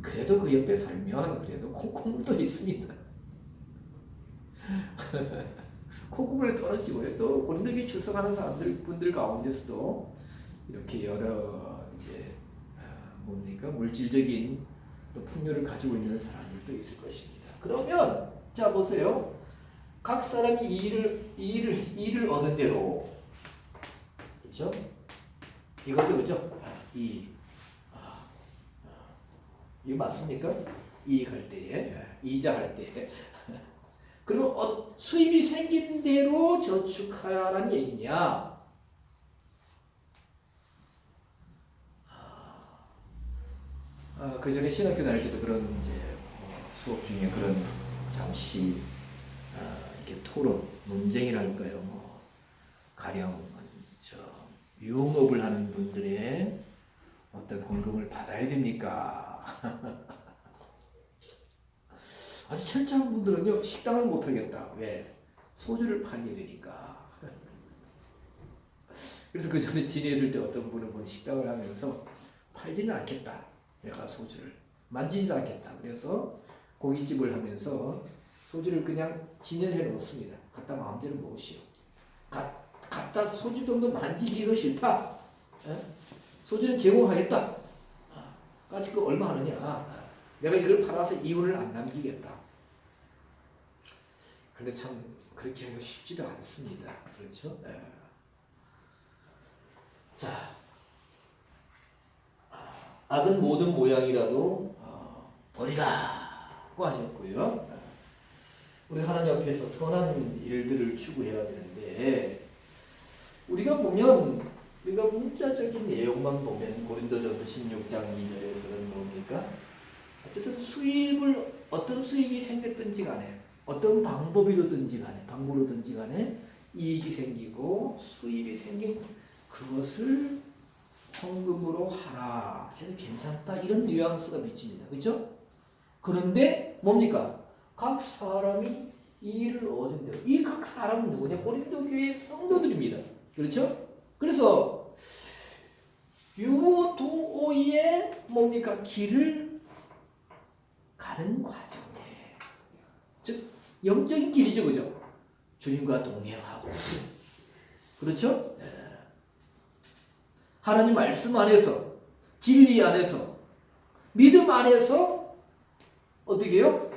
그래도 그 옆에 살면 그래도 콩고물도 있습니다. 콩고물에 떨어지고 또 고린도에 출석하는 분들 가운데서도 이렇게 여러 이제 뭡니까 물질적인 또 풍요를 가지고 있는 사람들도 있을 것입니다. 그러면 자 보세요. 각 사람이 이를 얻은 대로 그렇죠? 이거죠, 그죠? 이거 맞습니까? 이익할 때에 이자할 때에 그럼 수입이 생긴 대로 저축하라는 얘기냐? 그 전에 신학교 다닐 때도 그런 이제 수업 중에 그런 잠시 이렇게 토론, 논쟁이랄까요? 가령 유흥업을 하는 분들의 어떤 헌금을 받아야 됩니까? 아주 철저한 분들은요 식당을 못 하겠다. 왜? 소주를 팔게 되니까. 그래서 그 전에 진해했을 때 어떤 분은 식당을 하면서 팔지는 않겠다. 내가 소주를 만지지도 않겠다. 그래서 고깃집을 하면서 소주를 그냥 진열해 놓습니다. 갖다 마음대로 먹으시오. 갖다 소주 정도 만지기도 싫다. 소주는 제공하겠다. 까짓 거 얼마 하느냐. 내가 이걸 팔아서 이윤을 안 남기겠다. 근데 참 그렇게 하기가 쉽지도 않습니다. 그렇죠? 자, 악은 모든 모양이라도 버리라고 하셨고요. 우리 하나님 앞에서 선한 일들을 추구해야 되는데 우리가 보면 우리가 문자적인 내용만 보면 고린도전서 16장 2절에서는 뭡니까? 어쨌든 수입을 어떤 수입이 생겼든지 간에 어떤 방법으로든지 간에 이익이 생기고 수입이 생긴 그것을 헌금으로 하라 해도 괜찮다 이런 뉘앙스가 비칩니다. 그렇죠? 그런데 뭡니까? 각 사람이 이 일을 얻은 대로 이 각 사람은 누구냐? 고린도 교회의 성도들입니다. 그렇죠? 그래서 유도오의 뭡니까? 길을 가는 과정에 즉 영적인 길이죠. 그죠? 주님과 동행하고 그렇죠? 하나님 말씀 안에서 진리 안에서 믿음 안에서 어떻게 해요?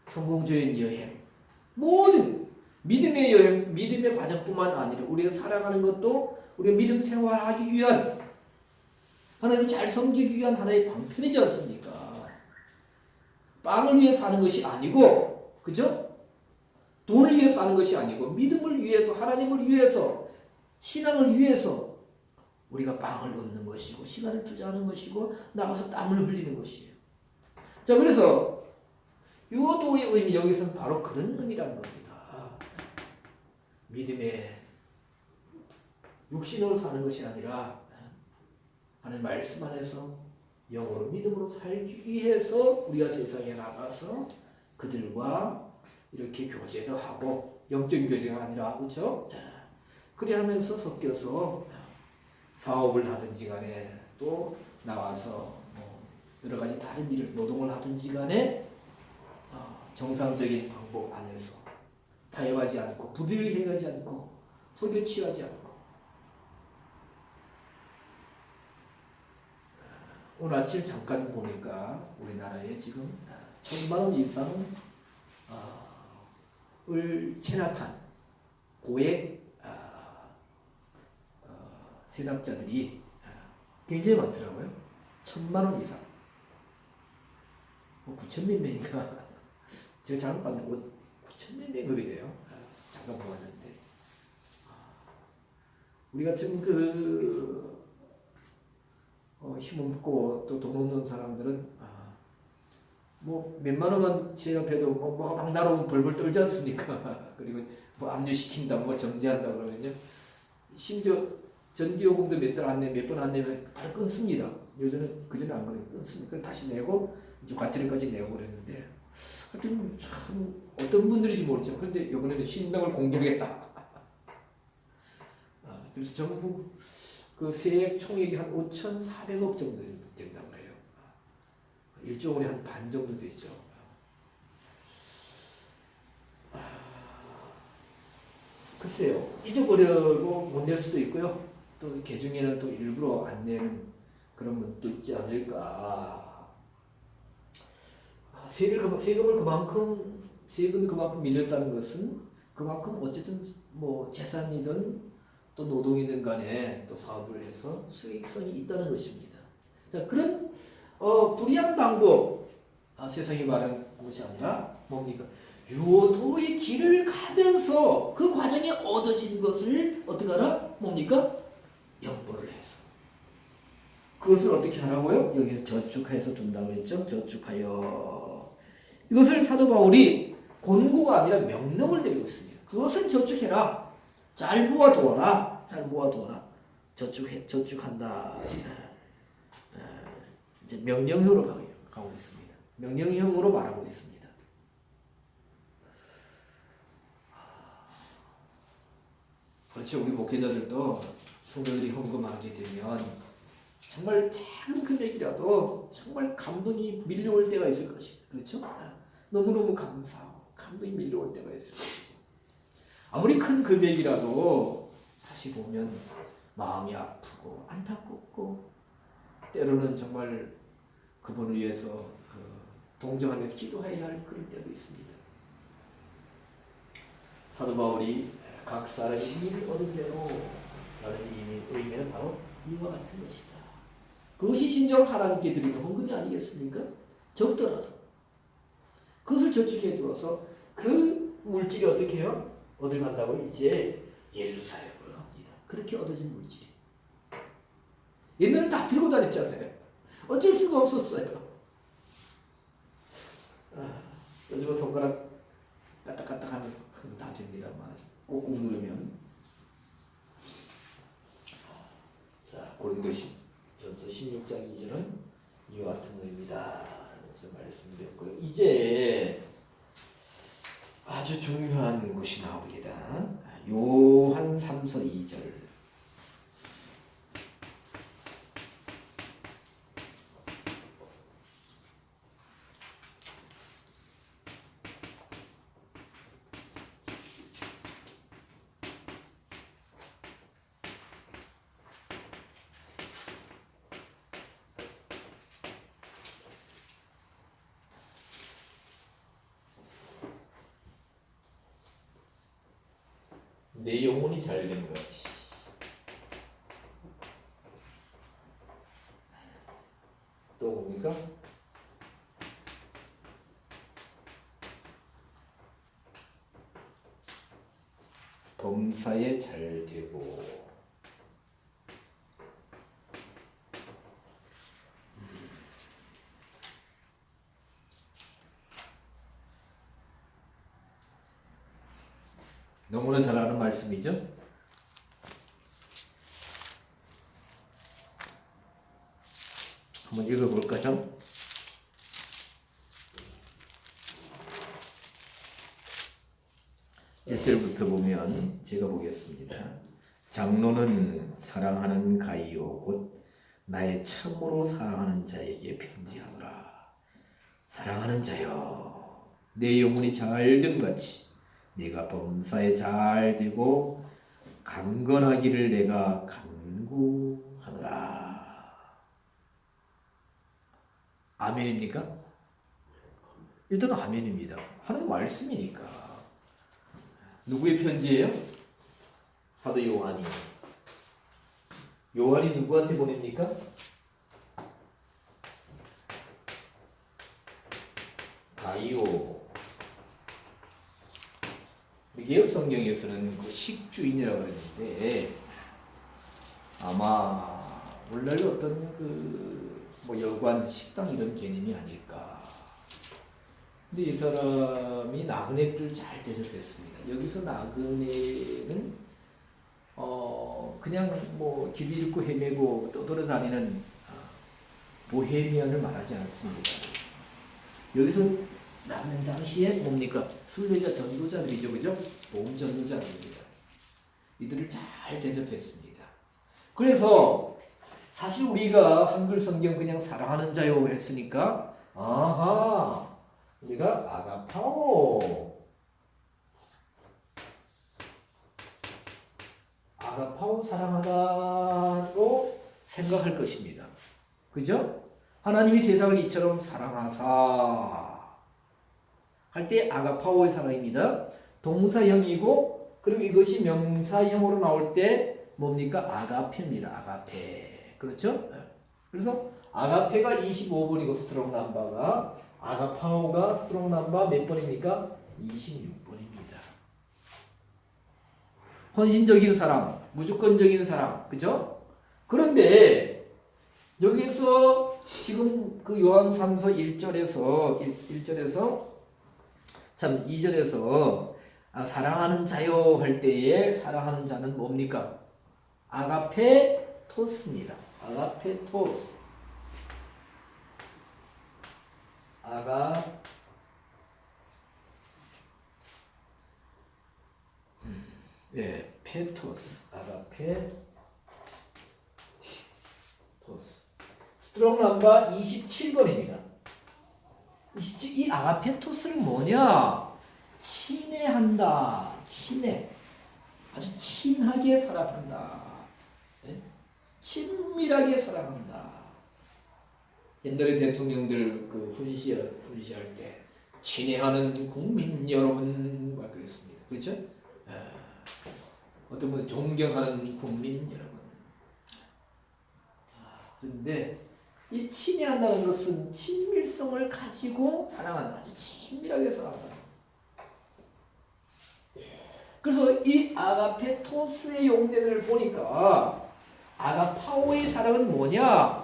성공적인 여행 모든 믿음의 여행 믿음의 과정뿐만 아니라 우리가 살아가는 것도 우리가 믿음 생활하기 위한 하나님을 잘 섬기기 위한 하나의 방편이지 않습니까? 빵을 위해 사는 것이 아니고 그죠? 돈을 위해 사는 것이 아니고 믿음을 위해서 하나님을 위해서 신앙을 위해서 우리가 빵을 얻는 것이고 시간을 투자하는 것이고 나가서 땀을 흘리는 것이에요. 자 그래서 유도의 의미 여기서는 바로 그런 의미라는 겁니다. 믿음의 육신으로 사는 것이 아니라 하나님 말씀 안에서 영으로 믿음으로 살기 위해서 우리가 세상에 나가서 그들과 이렇게 교제도 하고 영적인 교제가 아니라 그렇죠? 그래 하면서 섞여서 사업을 하든지 간에 또 나와서 여러 가지 다른 일을 노동을 하든지 간에 정상적인 방법 안에서 타협하지 않고 불의를 행하지 않고 속여 취하지 않고 오늘 아침 잠깐 보니까 우리나라에 지금 1,000만 원 이상을 체납한 고액 세납자들이 굉장히 많더라고요. 1,000만 원 이상. 9천 몇 명인가? 제가 잘못 봤는데 9천 몇 명급이 돼요. 잠깐 보았는데 우리가 지금 힘없고 또 돈 없는 사람들은 뭐 몇만 원만 체납해도 막 나로 벌벌 떨지 않습니까? 그리고 뭐 압류시킨다, 뭐 정지한다 그러면요. 심지어 전기요금도 몇 달 안 내면 몇 번 안 내면 바로 끊습니다. 요즘은 그전에 안 그래요. 끊습니다. 그럼 다시 내고 이제 과태료까지 내고 그랬는데 하여튼 참 어떤 분들인지 모르죠. 그런데 이번에는 신명을 공개하겠다. 그래서 전부 그 세액 총액이 한 5,400억 정도 된다고 해요. 1조 원에 한 반 정도 되죠. 글쎄요. 잊어버리고 못 낼 수도 있고요. 또 개중에는 또 일부러 안 내는 그런 분도 있지 않을까. 세금이 그만큼 밀렸다는 것은 그만큼 어쨌든 뭐 재산이든 또 노동이든 간에 또 사업을 해서 수익성이 있다는 것입니다. 자, 그런 불이한 방법 세상이 말하는 것이 아니라 뭡니까? 유도의 길을 가면서 그 과정에 얻어진 것을 어떻게 하라? 뭡니까? 연보를 해서 그것을 어떻게 하라고요? 여기서 저축해서 준다고 했죠. 저축하여 이것을 사도 바울이 권고가 아니라 명령을 드리고 있습니다. 그것을 저축해라. 잘 모아두어라. 잘 모아두어라. 저축한다. 이제 명령형으로 가고 있습니다. 명령형으로 말하고 있습니다. 그렇죠. 우리 목회자들도 성도들이 헌금하게 되면 정말 작은 금액이라도 정말 감동이 밀려올 때가 있을 것입니다. 그렇죠? 너무너무 감사하고 감동이 밀려올 때가 있을 것이고 아무리 큰 금액이라도 사실 보면 마음이 아프고 안타깝고 때로는 정말 그분을 위해서 동정하면서 기도해야 할 그럴 때도 있습니다. 사도 바울이 각 사람이 일을 얻은 대로 의미는 바로 이와 같은 것이다. 그것이 진정 하나님께 드리는 헌금이 아니겠습니까? 적더라도 그것을 저축해 두어서 그 물질이 어떻게 해요? 어딜 간다고? 이제 예루살렘으로 갑니다. 그렇게 얻어진 물질이. 옛날에 다 들고 다녔잖아요. 어쩔 수가 없었어요. 요즘은 손가락 까딱까딱하면 다 됩니다만 꾹꾹 누르면. 자, 고린도전서 16장 2절은 이와 같은 의미다. 그래서 말씀드렸고요. 이제 아주 중요한 것이 나옵니다. 요한 3서 2절. 내 영혼이 잘된 거지. 또 뭡니까? 범사에 잘 되고 너무나 잘 아는 말씀이죠. 한번 읽어볼까요? 1절부터 보면 제가 보겠습니다. 장로는 사랑하는 가이오 곧 나의 참으로 사랑하는 자에게 편지하노라. 사랑하는 자여, 내 영혼이 잘됨 같이 네가 범사에 잘 되고 강건하기를 내가 간구하노라. 아멘입니까? 일단 아멘입니다. 하는 말씀이니까. 누구의 편지예요? 사도 요한이. 요한이 누구한테 보냅니까? 가이오. 개혁 성경에서는 그 식주인이라고 그러는데 아마 오늘날 어떤 뭐 여관, 식당 이런 개념이 아닐까. 근데 이 사람이 나그네들 잘 대접했습니다. 여기서 나그네는 그냥 뭐 길 잃고 헤매고 떠돌아다니는 보헤미안을 말하지 않습니다. 여기서 나는 당시에 뭡니까? 순례자 전도자들이죠, 그죠? 보험 전도자들입니다. 이들을 잘 대접했습니다. 그래서 사실 우리가 한글 성경 그냥 사랑하는 자요 했으니까 아하, 우리가 아가파오 사랑하다로 생각할 것입니다. 그죠? 하나님이 세상을 이처럼 사랑하사 할 때 아가파오의 사랑입니다. 동사형이고 그리고 이것이 명사형으로 나올 때 뭡니까? 아가페입니다. 아가페. 그렇죠? 그래서 아가페가 25번이고 스트롱 넘버가 아가파오가 스트롱 넘버 몇 번입니까? 26번입니다. 헌신적인 사랑, 무조건적인 사랑. 그죠? 그런데 여기서 지금 그 요한 3서 1절에서 참 2절에서 사랑하는 자요 할 때에 사랑하는 자는 뭡니까? 아가페토스입니다. 아가페토스. 페토스. 아가페토스. 스트롱 넘버 27번입니다. 이 아가페토스는 뭐냐? 친애한다. 친애. 아주 친하게 사랑한다. 네? 친밀하게 사랑한다. 옛날에 대통령들 훈시할 때 친애하는 국민 여러분 막 그랬습니다. 그렇죠? 어떤 분은 존경하는 국민 여러분. 그런데 이 친애한다는 것은 친밀성을 가지고 사랑한다. 아주 친밀하게 사랑한다. 그래서 이 아가페토스의 용례들을 보니까 아가파오의 사랑은 뭐냐?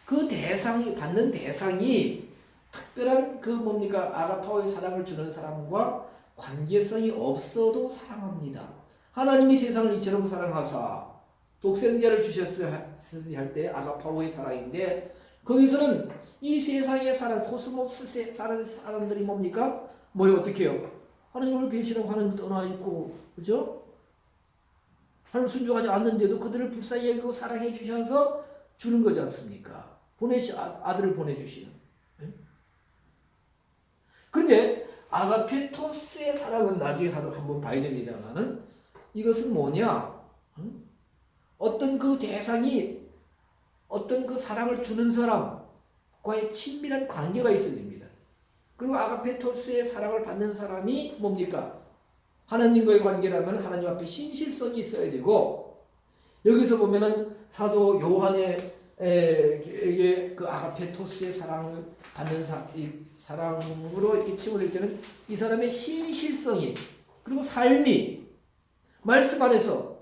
그 대상이 받는 대상이 특별한 그 뭡니까? 아가파오의 사랑을 주는 사람과 관계성이 없어도 사랑합니다. 하나님이 세상을 이처럼 사랑하사 독생자를 주셨으리 할 때 아가파오의 사랑인데 거기서는 이 세상의 사람, 코스모스 사람들이 뭡니까? 뭐요? 어떻게 해요? 하나님을 배신하고 하나님을 떠나 있고, 그죠? 하나님 순종하지 않는데도 그들을 불쌍히 여기고 사랑해 주셔서 주는 거지 않습니까? 아들을 보내주시는. 그런데 아가페토스의 사랑은 나중에 한번 봐야 됩니다만은 이것은 뭐냐? 어떤 그 대상이 어떤 그 사랑을 주는 사람과의 친밀한 관계가 있어야 됩니다. 그리고 아가페토스의 사랑을 받는 사람이 뭡니까? 하나님과의 관계라면 하나님 앞에 신실성이 있어야 되고 여기서 보면은 사도 요한에게 그 아가페토스의 사랑을 받는 사랑으로 이렇게 치부될 때는 이 사람의 신실성이 그리고 삶이 말씀 안에서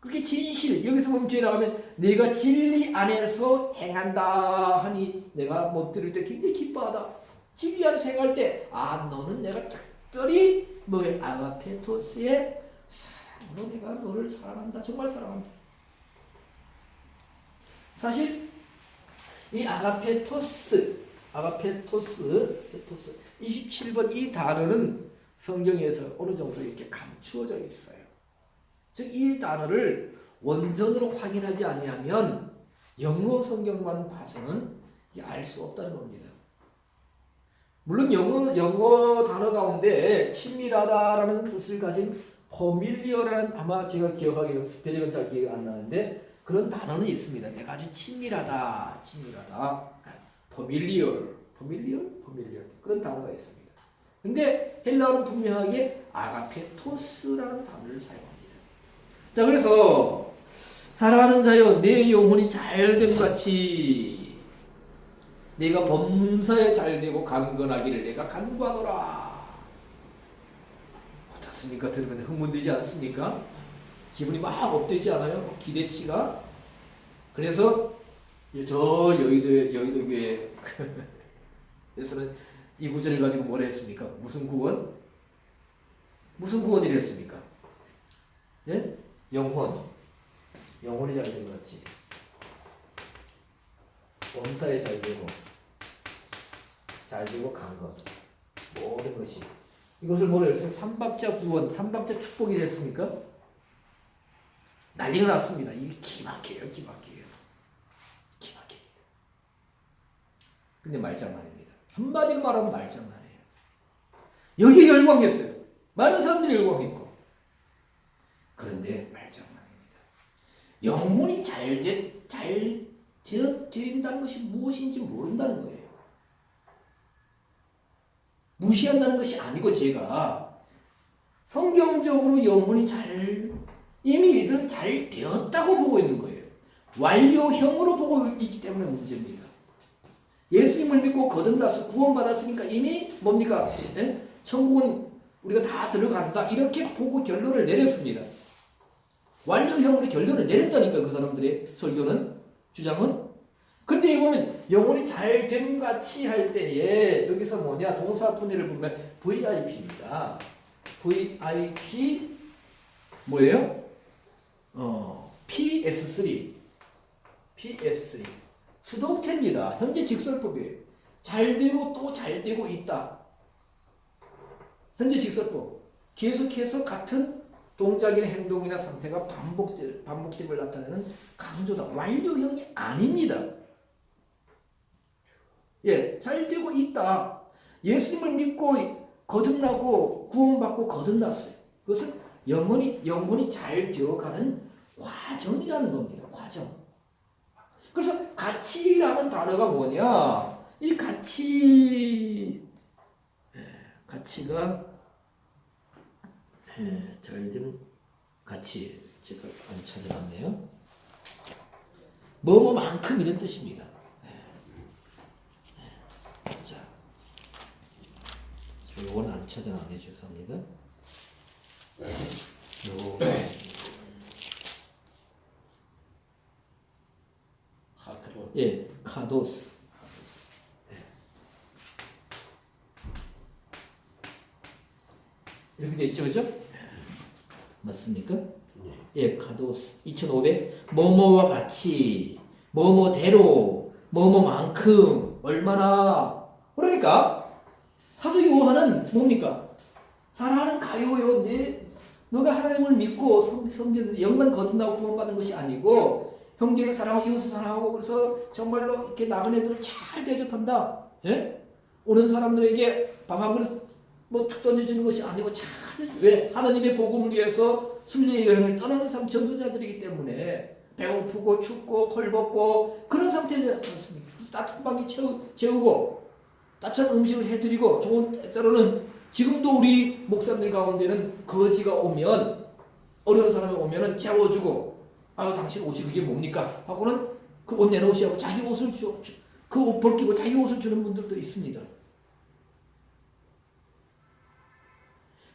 그렇게 진실 여기서 멈춰 나가면 내가 진리 안에서 행한다 하니 내가 못 들을 때 굉장히 기뻐하다. 진리 안에서 행할 때 너는 내가 특별히 아가페토스의 사랑으로 내가 너를 사랑한다. 정말 사랑한다. 사실 이 아가페토스 27번 이 단어는 성경에서 어느 정도 이렇게 감추어져 있어요. 즉 이 단어를 원전으로 확인하지 아니하면 영어 성경만 봐서는 알 수 없다는 겁니다. 물론 영어 단어 가운데 친밀하다라는 뜻을 가진 familiar라는 아마 제가 기억하기로 스펠링은 잘 기억이 안 나는데 그런 단어는 있습니다. 내가 아주 친밀하다. familiar 그런 단어가 있습니다. 근데 헬라어는 분명하게 아가페토스라는 단어를 사용합니다. 자, 그래서 사랑하는 자여 내 영혼이 잘됨 같이 내가 범사에 잘되고 강건하기를 내가 간구하노라. 어떻습니까? 들으면 흥분되지 않습니까? 기분이 막 업되지 않아요? 기대치가. 그래서 저 여의도 교회에서는 이 구절을 가지고 뭘 했습니까? 무슨 구원이랬습니까? 예? 영혼이 잘된 것 같이 범사에 잘되고 강건 모든 것이 이것을 뭐라 했어요? 삼박자 구원, 삼박자 축복이 됐습니까? 난리가 났습니다. 이게 기막혀요. 근데 말장난입니다. 한마디로 말하면 말장난이에요. 여기에 열광했어요. 많은 사람들이 열광했고 그런데 말장난입니다. 영혼이 잘 되어진다는 것이 무엇인지 모른다는 거예요. 무시한다는 것이 아니고 제가 성경적으로 영혼이 이미 이들은 잘 되었다고 보고 있는 거예요. 완료형으로 보고 있기 때문에 문제입니다. 예수님을 믿고 거듭나서 구원받았으니까 이미 뭡니까? 예? 천국은 우리가 다 들어간다. 이렇게 보고 결론을 내렸습니다. 완료형으로 결론을 내렸다니까 그 사람들의 설교는 주장은. 근데 보면 영혼이 잘됨 같이 할 때에 여기서 뭐냐 동사 분해를 보면 VIP입니다. VIP 뭐예요? PS3 수동태입니다. 현재 직설법이에요. 잘되고 또 잘되고 있다. 현재 직설법. 계속해서 같은 동작이나 행동이나 상태가 반복됨을 나타내는 강조다. 완료형이 아닙니다. 잘되고 있다. 예수님을 믿고 거듭나고 구원받고 거듭났어요. 그것은 영혼이 잘 되어가는 과정이라는 겁니다. 과정. 그래서 가치라는 단어가 뭐냐? 이 가치가 잘된 같이 제가 안 찾아놨네요. 뭐뭐만큼 이런 뜻입니다. 자, 요건 안 찾아놨네. 죄송합니다. 요 카드로. 예, 카도스. 이렇게 돼 있죠, 그죠? 맞습니까? 예, 카도스 2500 뭐뭐와 같이 뭐뭐대로 뭐뭐만큼 얼마나 그러니까 사도 요한은 뭡니까? 사랑하는 가요요 너가 하나님을 믿고 성전 영만 거듭나고 구원받는 것이 아니고 형제를 사랑하고 이웃을 사랑하고 그래서 정말로 이렇게 나간 애들을 잘 대접한다. 예? 오는 사람들에게 밥 한 그릇 뭐 툭 던져주는 것이 아니고 잘 왜? 하나님의 복음을 위해서 순례 여행을 떠나는 사람 전도자들이기 때문에 배고프고 춥고 헐벗고 그런 상태지 않습니까? 그래서 따뜻한 방에 재우고 따뜻한 음식을 해드리고 좋은 때로는 지금도 우리 목사님들 가운데는 거지가 오면 어려운 사람이 오면은 재워주고 아유 당신 옷이 그게 뭡니까? 하고는 그 옷 내놓으시고 자기 옷을 그 옷 벗기고 자기 옷을 주는 분들도 있습니다.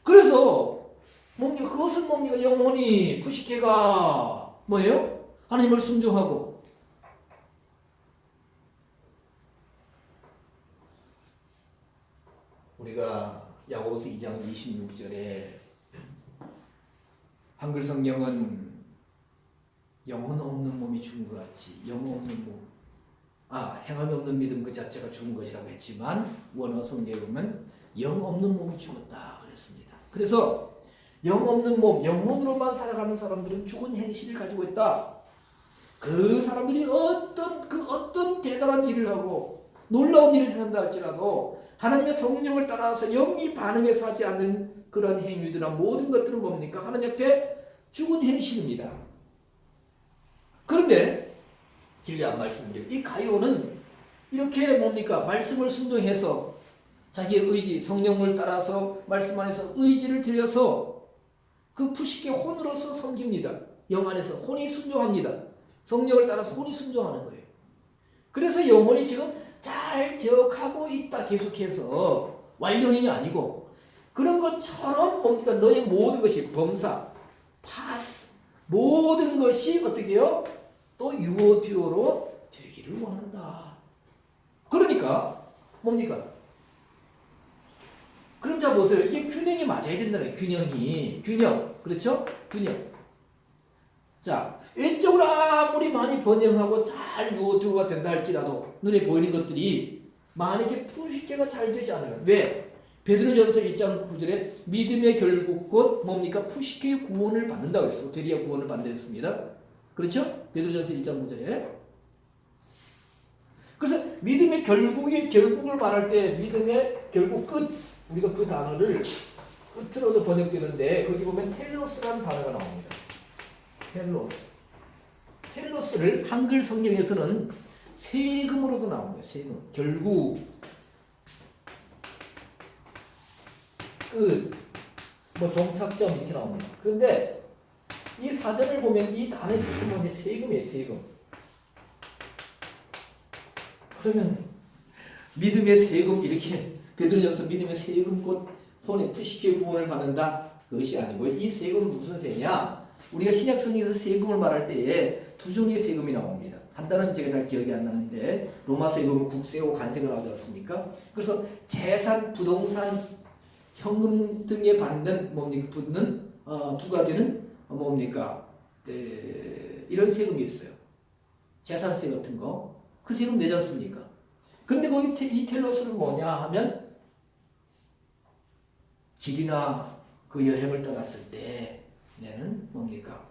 그래서 뭡니까? 그것은 뭡니까? 영혼이 푸시케가 뭐예요? 하나님을 순종하고 우리가 야고보서 2장 26절에 한글 성경은 영혼 없는 몸이 죽은 것 같이 영혼 없는 몸 행함이 없는 믿음 그 자체가 죽은 것이라고 했지만 원어 성경에 보면 영 없는 몸이 죽었다 그랬습니다. 그래서 영 없는 몸, 영혼으로만 살아가는 사람들은 죽은 행실을 가지고 있다. 그 사람들이 어떤 대단한 일을 하고 놀라운 일을 행한다 할지라도 하나님의 성령을 따라서 영이 반응해서 하지 않는 그런 행위들과 모든 것들은 뭡니까? 하나님 앞에 죽은 행실입니다. 그런데 길게 말씀드려요. 이 가이오는 이렇게 뭡니까? 말씀을 순종해서 자기의 의지, 성령을 따라서 말씀 안에서 의지를 들여서 그 푸시케 혼으로서 섬깁니다. 영 안에서 혼이 순종합니다. 성령을 따라서 혼이 순종하는 거예요. 그래서 영혼이 지금 잘 기억하고 있다 계속해서 완료인이 아니고 그런 것처럼 뭡니까? 너의 모든 것이 범사, 파스 모든 것이 어떻게 해요? 또 유오듀오로 되기를 원한다. 그러니까 뭡니까? 그럼 자 보세요. 이게 균형이 맞아야 된다는 균형이. 균형. 그렇죠? 균형. 자, 왼쪽으로 아무리 많이 번영하고 잘 유오듀오가 된다 할지라도 눈에 보이는 것들이 만약에 푸시케가 잘 되지 않으면 왜? 베드로전서 1장 9절에 믿음의 결국 곧 뭡니까? 푸시케의 구원을 받는다고 했어. 되리야 구원을 받는다 했습니다. 그렇죠? 베드로전서 1장 9절에. 그래서 믿음의 결국을 말할 때 믿음의 결국 끝 우리가 그 단어를 끝으로도 번역되는데 거기 보면 텔로스라는 단어가 나옵니다. 텔로스. 텔로스를 한글 성경에서는 세금으로도 나옵니다. 세금. 결국 끝. 뭐 종착점 이렇게 나옵니다. 그런데 이 사전을 보면 이 단어의 뜻은 뭐냐? 세금이에요. 세금. 그러면 믿음의 세금 이렇게 베드로전서 믿음의 세금 곧 혼의 푸시케 구원을 받는다 그것이 아니고 이 세금은 무슨 세냐? 우리가 신약 성경에서 세금을 말할 때에 두 종류의 세금이 나옵니다. 한 단어는 제가 잘 기억이 안 나는데 로마서에 보면 국세고 관세가 나오지 않습니까? 그래서 재산, 부동산, 현금 등에 받는 뭡니까? 붙는 부과되는 뭡니까? 이런 세금이 있어요. 재산세 같은 거. 그 세금 내지 않습니까? 근데 거기 이 텔로스는 뭐냐 하면 길이나 그 여행을 떠났을 때 내는 뭡니까?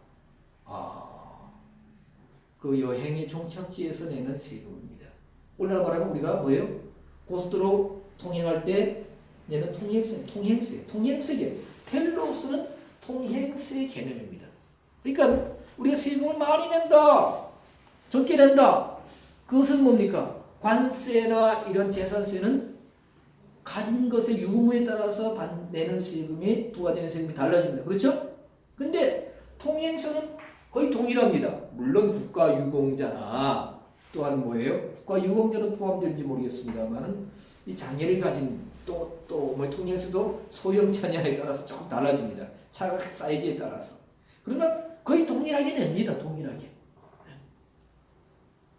그 여행의 종착지에서 내는 세금입니다. 오늘날 말하면 우리가 뭐예요? 고속도로 통행할 때 내는 통행세. 텔로스는 통행세 개념입니다. 그러니까 우리가 세금을 많이 낸다, 적게 낸다. 그것은 뭡니까? 관세나 이런 재산세는 가진 것의 유무에 따라서 내는 세금이 부과되는 세금이 달라집니다. 그렇죠? 근데 통행세는 거의 동일합니다. 물론 국가유공자나 또한 뭐예요? 국가유공자는 포함될지 모르겠습니다만 이 장애를 가진 뭐 통행세도 소형차냐에 따라서 조금 달라집니다. 차 사이즈에 따라서. 그러나 거의 동일하게 냅니다. 동일하게.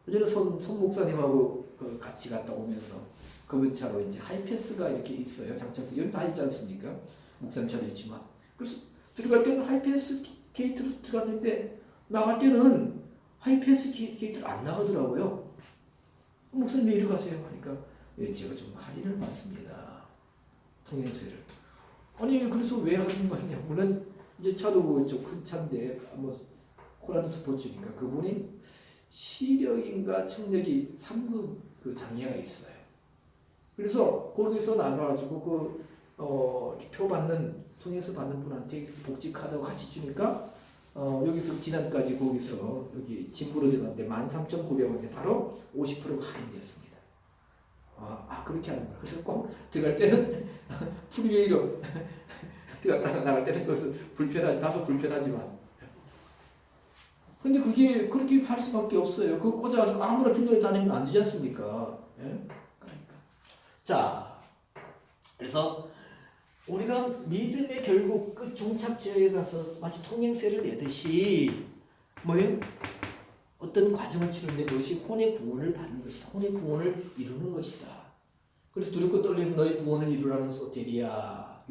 어제는 손 목사님하고 같이 갔다 오면서 그 차로 이제 하이패스가 이렇게 있어요. 장착돼. 여기 다 있지 않습니까? 목사님 차도 있지만. 그래서 들어갈 때는 하이패스 게이트로 들어갔는데 나갈 때는 하이패스 게이트를 안 나가더라고요. 목사님 왜 이리 가세요? 하니까 예, 제가 좀 할인을 받습니다. 통행세를. 아니 그래서 왜 하는 거냐? 물론 이제 차도 좀 큰 차인데 뭐 코란도 스포츠니까 그분이 시력인가 청력이 3급 그 장애가 있어요. 그래서 거기서 나가가지고 표 받는 통행세 받는 분한테 복지 카드하고 같이 주니까 여기서 지난까지 거기서 여기 진부로 들어갔는데 13,900원인데 바로 50%가 할인되었습니다. 그렇게 하는 거예요. 그래서 꼭 들어갈 때는 프리웨이로 들어갔다가 나갈 때는 그것은 다소 불편하지만 근데 그게 그렇게 할 수밖에 없어요. 그거 꽂아가지고 아무나 빈노래 다니면 안 되지 않습니까? 예? 그러니까. 자, 그래서 우리가 믿음의 결국 끝 종착지에 가서 마치 통행세를 내듯이 뭐예요? 어떤 과정을 치르는데 그것이 혼의 구원을 받는 것이다. 혼의 구원을 이루는 것이다. 그래서 두렵고 떨리는 너희 구원을 이루라는 소테리아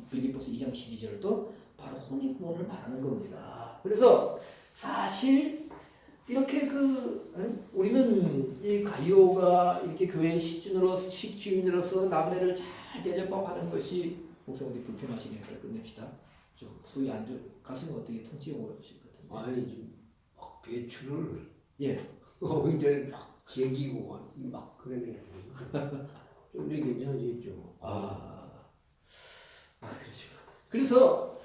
빌립보서 2장 12절도 바로 혼의 구원을 말하는 겁니다. 그래서 사실 이렇게 우리는 이 가이오가 이렇게 교회 식주인으로서 남의 잘 대접하는 것이 목사님들이 불편하시니까 끝냅시다. 좀 소위 가슴이 어떻게 통증이 오르실 것 같은데. 아니 막 배추를 예. 이제 막 제기고 막 그러면 좀 이렇게 괜찮아지겠죠. 그러시고. 그래서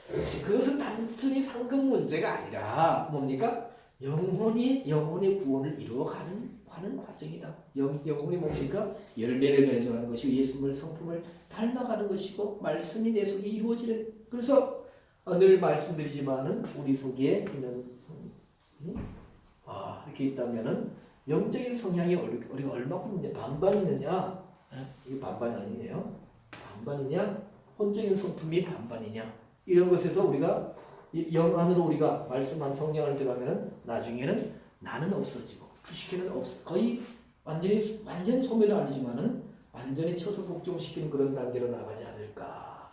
그것은 단순히 상급 문제가 아니라 뭡니까? 영혼의 구원을 이루어가는 과정이다. 영혼이 뭡니까? 열매를 맺어가는 것이 예수님의 성품을 닮아가는 것이고 말씀이 내 속에 이루어지는. 그래서 늘 말씀드리지만은 우리 속에 있는 이렇게 있다면은 영적인 성향이 우리가 얼마큼 반반 있느냐? 이게 반반이 아니네요. 반반이냐? 혼적인 성품이 반반이냐? 이런 것에서 우리가 영 안으로 우리가 말씀한 성령을 들어가면은 나중에는 나는 없어지고 부식해는 거의 완전 소멸은 아니지만은 완전히 쳐서 복종시키는 그런 단계로 나가지 않을까.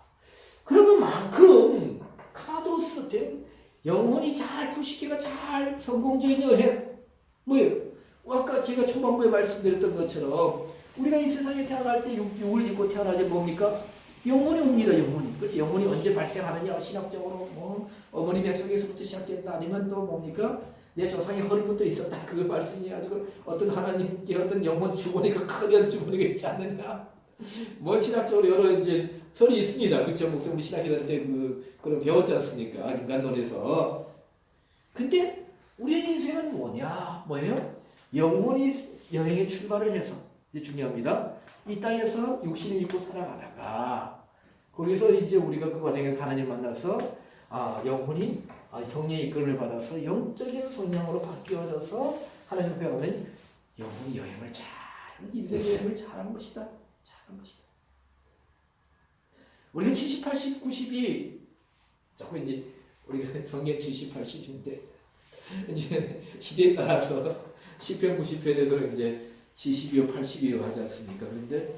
그러면 만큼 카도스 된 영혼이 잘 부식해가 잘 성공적인 여행 뭐예요? 아까 제가 초반부에 말씀드렸던 것처럼 우리가 이 세상에 태어날 때 육을 입고 태어나지 뭡니까? 영혼이 옵니다. 영혼이. 그래서 영혼이 언제 발생하느냐? 신학적으로 어머니 뱃속에서부터 시작된다. 아니면 또 뭡니까? 내 조상의 허리부터 있었다. 그걸 말씀해가지고 어떤 하나님께 어떤 영혼 주머니가 크게 주머니가 있지 않느냐? 뭐 신학적으로 여러 이제 설이 있습니다. 그렇죠? 목사님 신학교 다닐 때 그걸 배웠지 않습니까? 인간론에서. 근데 우리의 인생은 뭐예요? 영혼이 여행에 출발을 해서 이게 중요합니다. 이 땅에서 육신을 입고 살아가다가 거기서 이제 우리가 그 과정에서 하나님 만나서 영혼이 성령의 이끌음을 받아서 영적인 성령으로 바뀌어져서 하나님 앞에 가면 영혼이 여행을 인생 여행을 잘한 것이다. 우리가 70, 80, 90이 자꾸 이제 우리가 성경 70, 80인데 이제 시대에 따라서 10편, 90편에서 이제 70이요, 80이요 하지 않습니까? 그런데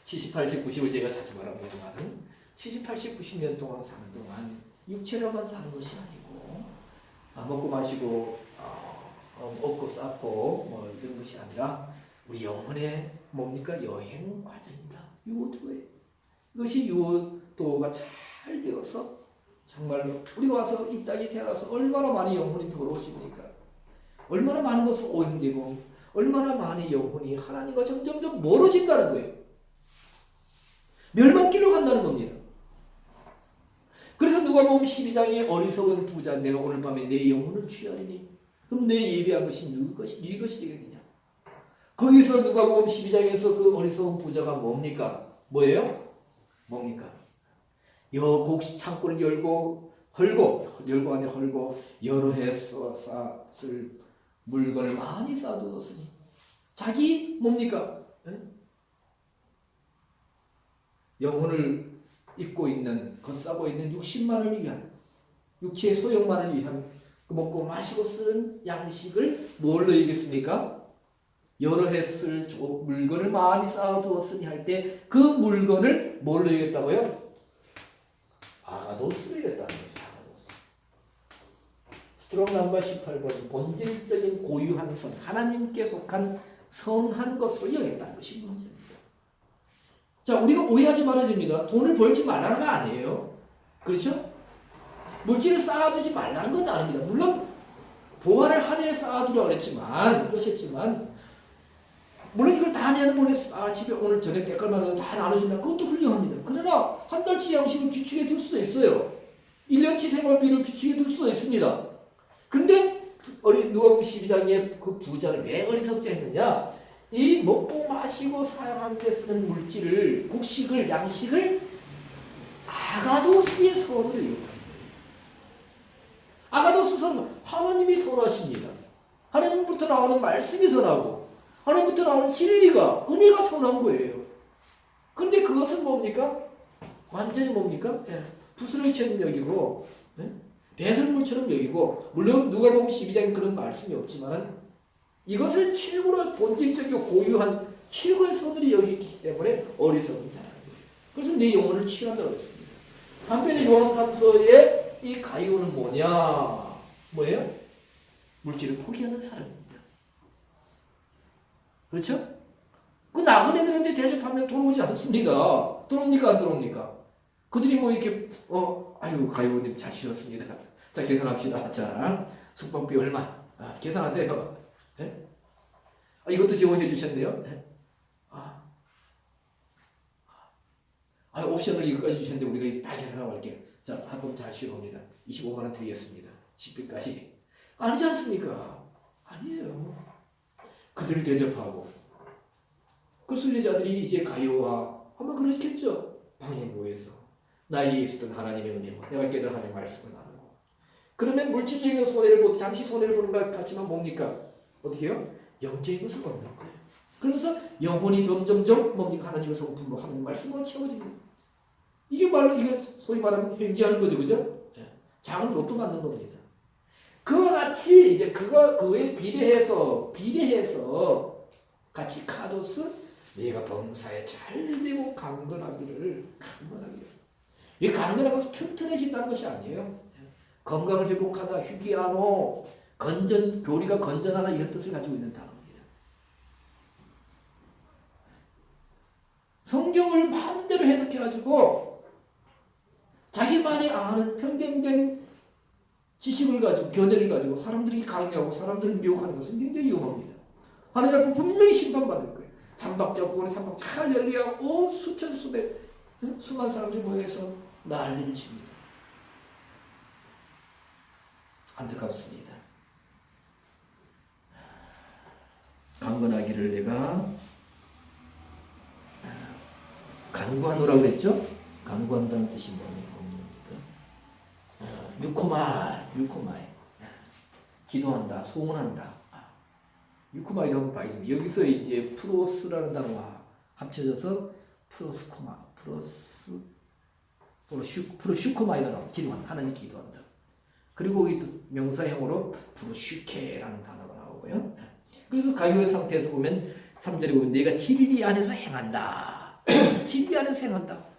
70, 80, 90을 제가 자주 말합니다만 70, 80, 90년 동안 사는 동안 육체로만 사는 것이 아니고 먹고 마시고 얻고 쌓고 뭐 이런 것이 아니라 우리 영혼의 뭡니까? 여행 과정이다. 유도에 이것이 유도가 잘 되어서 정말로 우리가 와서 이 땅에 태어나서 얼마나 많은 영혼이 더러우십니까? 얼마나 많은 것을 오염되고 얼마나 많은 영혼이 하나님과 점점 멀어진다는 거예요. 멸망길로 간다는 겁니다. 그래서 누가복음 12장에 어리석은 부자 내가 오늘 밤에 내 영혼을 취하리니 그럼 내 예배한 것이 네 것이 되겠느냐. 거기서 누가복음 12장에서 그 어리석은 부자가 뭡니까? 뭡니까? 창고를 열고 열고 아니라 헐고 여러 해 쌓을 물건을 많이 쌓아두었으니 자기 뭡니까? 영혼을 입고 있는 겉싸고 있는 육신만을 위한 육체의 소용만을 위한 먹고 마시고 쓰는 양식을 뭘로 얘기했습니까? 여러 해 쓸 물건을 많이 쌓아두었으니 할 때 그 물건을 뭘로 얘기했다고요? 아가도스를 얘기했다는 거죠. 아가도스. 스트롱 넘버 18번 본질적인 고유한 선 하나님께 속한 선한 것으로 여겼다는 것이 문제입니다. 자, 우리가 오해하지 말아야 됩니다. 돈을 벌지 말라는 거 아니에요. 그렇죠? 물질을 쌓아두지 말라는 건 아닙니다. 물론 보화를 하늘에 쌓아두라고 그러셨지만 물론 이걸 다 내보내서 집에 오늘 저녁 때깔만 다 나눠준다. 그것도 훌륭합니다. 그러나 한 달치 양식을 비축해 둘 수도 있어요. 1년치 생활비를 비축해 둘 수도 있습니다. 근데 누가복음 12장에 그 부자를 왜 어리석지 했느냐? 이 먹고 마시고 사용하는 데 쓰는 물질을 곡식을 양식을 아가도스의 선으로 이용합니다. 아가도스 선 하나님이 선하십니다. 하나님부터 나오는 말씀이 선하고 하나님부터 나오는 진리가 은혜가 선한 거예요. 그런데 그것은 뭡니까? 완전히 뭡니까? 부스러기처럼 여기고 배설물처럼 여기고 물론 누가복음 12장에 그런 말씀이 없지만 이것을 최고로 본질적이고 고유한 최고의 선으로 여기기 때문에 어리석은 자라는 거예요. 그래서 내 영혼을 취한다고 했습니다. 한편에 요한 3서의 이 가이오는 뭐냐? 뭐예요? 물질을 포기하는 사람입니다. 그렇죠? 그 나그네들한테 대접하면 돈 오지 않습니다. 돈 옵니까? 안 들어옵니까? 그들이 뭐 이렇게 아유 가이오님 잘 치셨습니다. 자 계산합시다. 자 숙박비 얼마? 계산하세요. 네? 이것도 지원해 주셨네요. 네? 옵션을 이거까지 주셨는데 우리가 다 계산하고 갈게요. 자 한번 잘 쉬어옵니다. 25만 원 드리겠습니다. 집비까지. 아니지 않습니까? 아니에요. 그들을 대접하고 그 순례자들이 이제 가요와 아마 그렇겠죠. 방에 모여서 나에게 있었던 하나님의 은혜와 내가 깨달은 하나님의 말씀을 나누고 그러면 물질적인 손해를 보고 잠시 손해를 보는 것 같지만 뭡니까? 어떻게 해요? 영적인 것을 얻는 거예요. 그러면서 영혼이 점점점 뭡니까? 하나님의 성품으로 하나님의 말씀으로 채워집니다. 이게 소위 말하면 행지하는 거죠. 그죠? 작은 로또 만든 겁니다. 그와 같이 이제 그에 비례해서 같이 카도스 네가 범사에 잘 되고 강건하기를. 이 강건한 것은 튼튼해진다는 것이 아니에요. 건강을 회복하다, 휴기하노, 교리가 건전하다 이런 뜻을 가지고 있는 단어입니다. 성경을 마음대로 해석해가지고 자기만이 아는 편견된 지식을 가지고 교대를 가지고 사람들이 강요하고 사람들을 미혹하는 것은 굉장히 위험합니다. 하나님 앞에 분명히 심판받을 거예요. 삼박자 구원의 삼박자 할렐루야 온 수천 수백 수만 사람들이 모여서 난리를 칩니다. 안타깝습니다. 강건하기를 내가 간구하노라고 그랬죠? 간구한다는 뜻이 뭡니까? 유코마이 기도한다, 소원한다. 유코마이라고 봐야 됩니다. 여기서 이제 프로스라는 단어가 합쳐져서 프로슈코마이라고 기도한다. 하나님 기도한다. 그리고 여기 또 명사형으로 프로슈케라는 단어가 나오고요. 그래서 가요의 상태에서 보면 3절에 보면 내가 진리 안에서 행한다. 진리 안에서 행한다.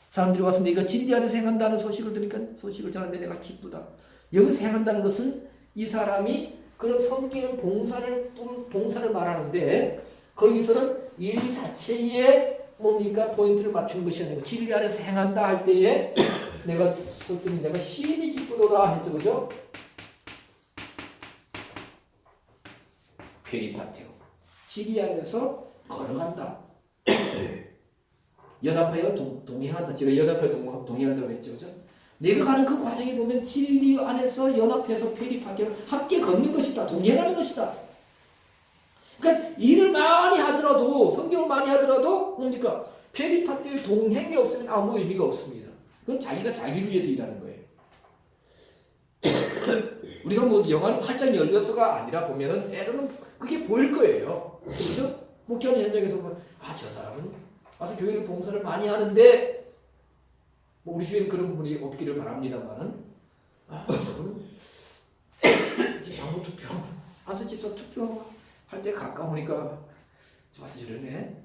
사람들이 와서 내가 진리 안에서 행한다는 소식을 들으니까 소식을 전하는데 내가 기쁘다. 여기서 행한다는 것은 이 사람이 그런 섬기는 봉사를 말하는데 거기서는 일 자체에 뭡니까? 포인트를 맞춘 것이 아니고 진리 안에서 행한다 할 때에 내가 심히 기쁘도다 했죠. 그죠? 페리파테오. 진리 안에서 걸어간다. 연합하여 동행한다. 제가 연합하여 동행한다고 했죠. 그죠? 내가 가는 그 과정에 보면 진리 안에서 연합해서 페리파테오 함께 걷는 것이다. 동행하는 것이다. 그러니까 일을 많이 하더라도 성경을 많이 하더라도 뭡니까? 페리파테오의 동행이 없으면 아무 의미가 없습니다. 그건 자기가 자기를 위해서 일하는 거예요. 우리가 뭐 영화는 활짝 열려서가 아니라 보면은 때로는 그게 보일 거예요. 그렇죠? 목회하는 현장에서 보면 저 사람은 와서 교회를 봉사를 많이 하는데 뭐 우리 주위에는 그런 분이 없기를 바랍니다만은 저분은 장로 투표 안수집사 투표할 때 가까우니까 와서 저러네.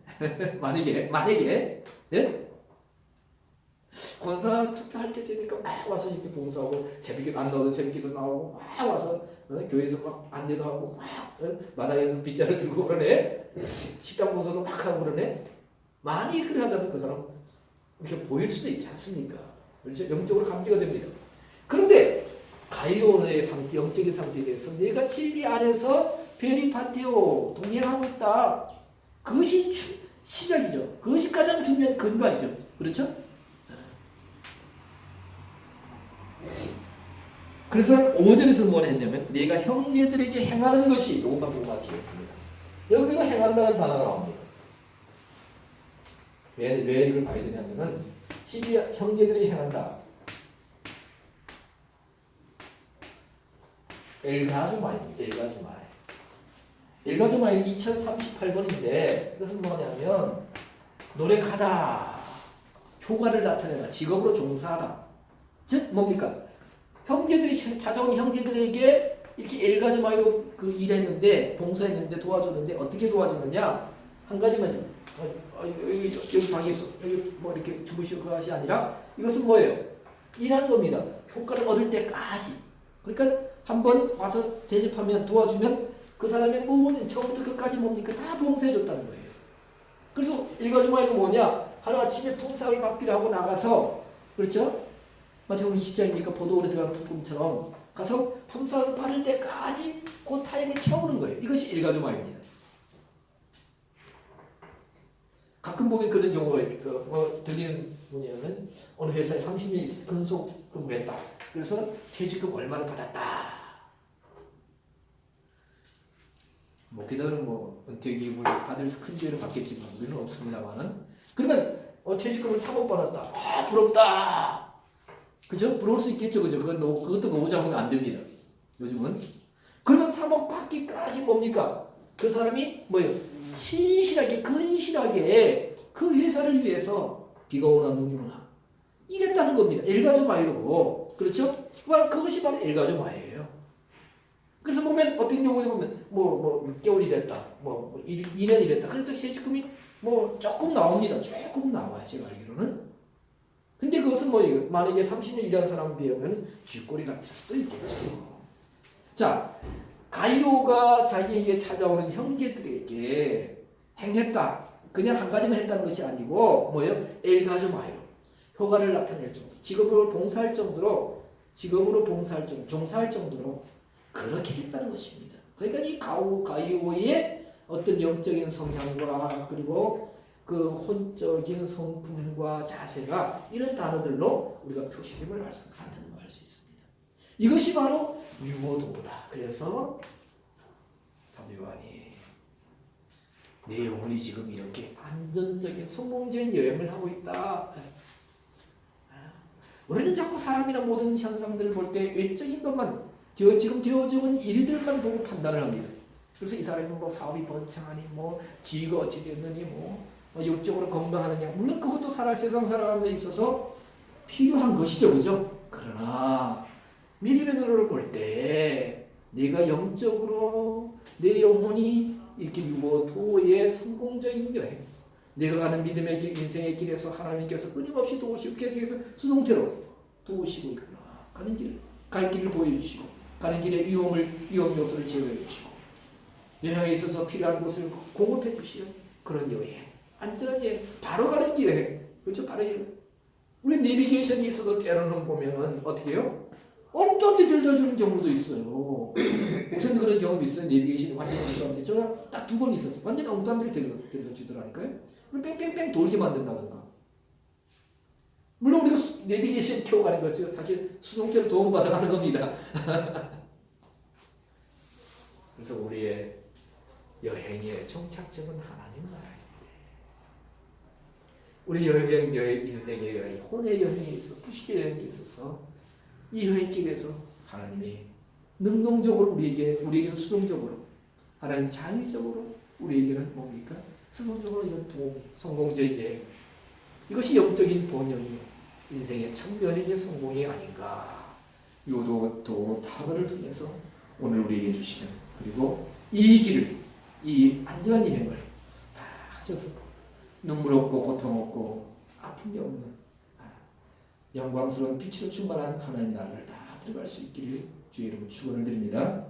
만약에 예? 권사 투표할 때 되니까 막 와서 이렇게 봉사하고 새벽기도 안 나오도 새벽기도 나오고 막 와서 교회에서 막 안내도 하고 막 마당에서 빗자루 들고 그러네. 식당 봉사도 막 하고 그러네. 많이 그래 하다면 그 사람 이렇게 보일 수도 있지 않습니까? 그렇죠? 영적으로 감지가 됩니다. 그런데 가이오의 상태, 영적인 상태에 대해서 내가 진리 안에서 베리파티오 동행하고 있다. 그것이 시작이죠. 그것이 가장 중요한 근간이죠. 그렇죠? 그래서 5절에서 뭘 했냐면 내가 형제들에게 행하는 것이 요것만 보고 마치겠습니다. 여기서 행한다는 단어가 나옵니다. 왜 이걸 봐야 되냐면은 형제들이 행한다. 엘가주마이. 엘가주마이는 2038번인데 이것은 뭐냐면 노력하다, 효과를 나타내다, 직업으로 종사하다. 즉 뭡니까? 형제들이 찾아온 형제들에게 이렇게 엘가주마이로 그 일했는데 봉사했는데 도와줬는데 어떻게 도와줬느냐? 한 가지만요. 여기 방이 있어. 여기 뭐 이렇게 주무시고 그 것이 아니라 이것은 뭐예요? 일하는 겁니다. 효과를 얻을 때까지. 그러니까 한번 와서 대접하면 도와주면 그 사람의 모든 처음부터 끝까지 뭡니까? 다 봉사해줬다는 거예요. 그래서 일가주마이는 뭐냐? 하루아침에 품삯을 받기로 하고 나가서 그렇죠? 마태복음 20장이니까 포도원에 들어가는 품꾼처럼 가서 품삯을 받을 때까지 그 타임을 채우는 거예요. 이것이 일가주마이입니다. 가끔 보면 그런 경우가 들리는 뭐냐면 어느 회사에 30년 근속 근무했다. 그래서 퇴직금 얼마를 받았다. 목회자들은 뭐 은퇴기금을 받을 큰 기회를 받겠지만 우리는 없습니다만은 그러면 퇴직금을 3억 받았다. 부럽다. 그죠? 부러울 수 있겠죠. 그죠? 그것도 노후 잡으면 안 됩니다. 요즘은. 그러면 3억 받기까지 뭡니까? 그 사람이 뭐예요? 신실하게 근실하게 그 회사를 위해서 비가 오나 눈이 오나 이랬다는 겁니다. 엘가조마이로. 그렇죠? 그것이 바로 엘가조마이예요. 그래서 보면 어떤 경우에 보면 뭐 6개월 일했다. 2년 일했다. 그래서 퇴직금이 뭐 조금 나옵니다. 조금 나와요. 제가 알기로는. 근데 그것은 뭐예요? 만약에 30년 일하는 사람에 비하면 쥐꼬리 같을 수도 있겠죠. 자, 가이오가 자기에게 찾아오는 형제들에게 행했다. 그냥 한 가지만 했다는 것이 아니고 뭐예요? 엘가조마이로 효과를 나타낼 정도, 직업으로 봉사할 정도로 종사할 정도로 그렇게 했다는 것입니다. 그러니까 이 가이오의 어떤 영적인 성향과 그리고 그 혼적인 성품과 자세가 이런 단어들로 우리가 표시됨을 알 수 있습니다. 이것이 바로 유보도다. 그래서 사도 요한이 내 영혼이 지금 이렇게 안전적인 성공적인 여행을 하고 있다. 우리는 자꾸 사람이나 모든 현상들을 볼 때 외적인 것만 지금 되어져 온 일들만 보고 판단을 합니다. 그래서 이 사람이 뭐 사업이 번창하니 뭐 지위가 어찌 됐느니 뭐 육적으로 건강하느냐. 물론 그것도 세상 살아가는 데 있어서 필요한 것이죠. 그죠? 그러나 믿음의 눈으로 볼 때 내가 영적으로 내 영혼이 이렇게 유보도의 성공적인 여행, 내가 가는 믿음의 길, 인생의 길에서 하나님께서 끊임없이 도우시고 계속해서 수동태로 도우시고 있구나. 갈 길을 보여주시고 가는 길에 위험 요소를 제거해 주시고 여행에 있어서 필요한 것을 공급해 주시는 그런 여행, 안전한 여행, 바로 가는 길에 그렇죠? 바로 우리 내비게이션이 있어도 때로는 보면은 어떻게 해요? 엉뚱한 데 들려주는 경우도 있어요. 무슨 그런 경험이 있어요? 내비게이션이 완전히 엉뚱한데 제가 딱 2번 있었어요. 완전히 엉뚱한 데를 들려주더라니까요. 그걸 뺑뺑뺑 돌게 만든다든가. 물론 우리가 내비게이션 켜가는 것이 사실 수동태로 도움받아가는 겁니다. 그래서 우리의 여행의 종착점은 하나님 나라입니다. 우리 여행, 인생의 여행, 혼의 여행이 있어, 부식의 여행이 있어서 이 여행길에서 하나님이 능동적으로 우리에게는 수동적으로 하나님 자의적으로 우리에게는 뭡니까? 수동적으로 이런 성공적인 여행. 이것이 영적인 번영이 인생의 참변의 성공이 아닌가. 요도 타그를 통해서 오늘 우리에게 주시는 그리고 이 길을 이 안전한 여행을 다 하셔서 눈물 없고 고통 없고 아픔이 없는 영광스러운 빛으로 충만한 하나님 나라를 다 들어갈 수 있기를 주의 이름으로 축원을 드립니다.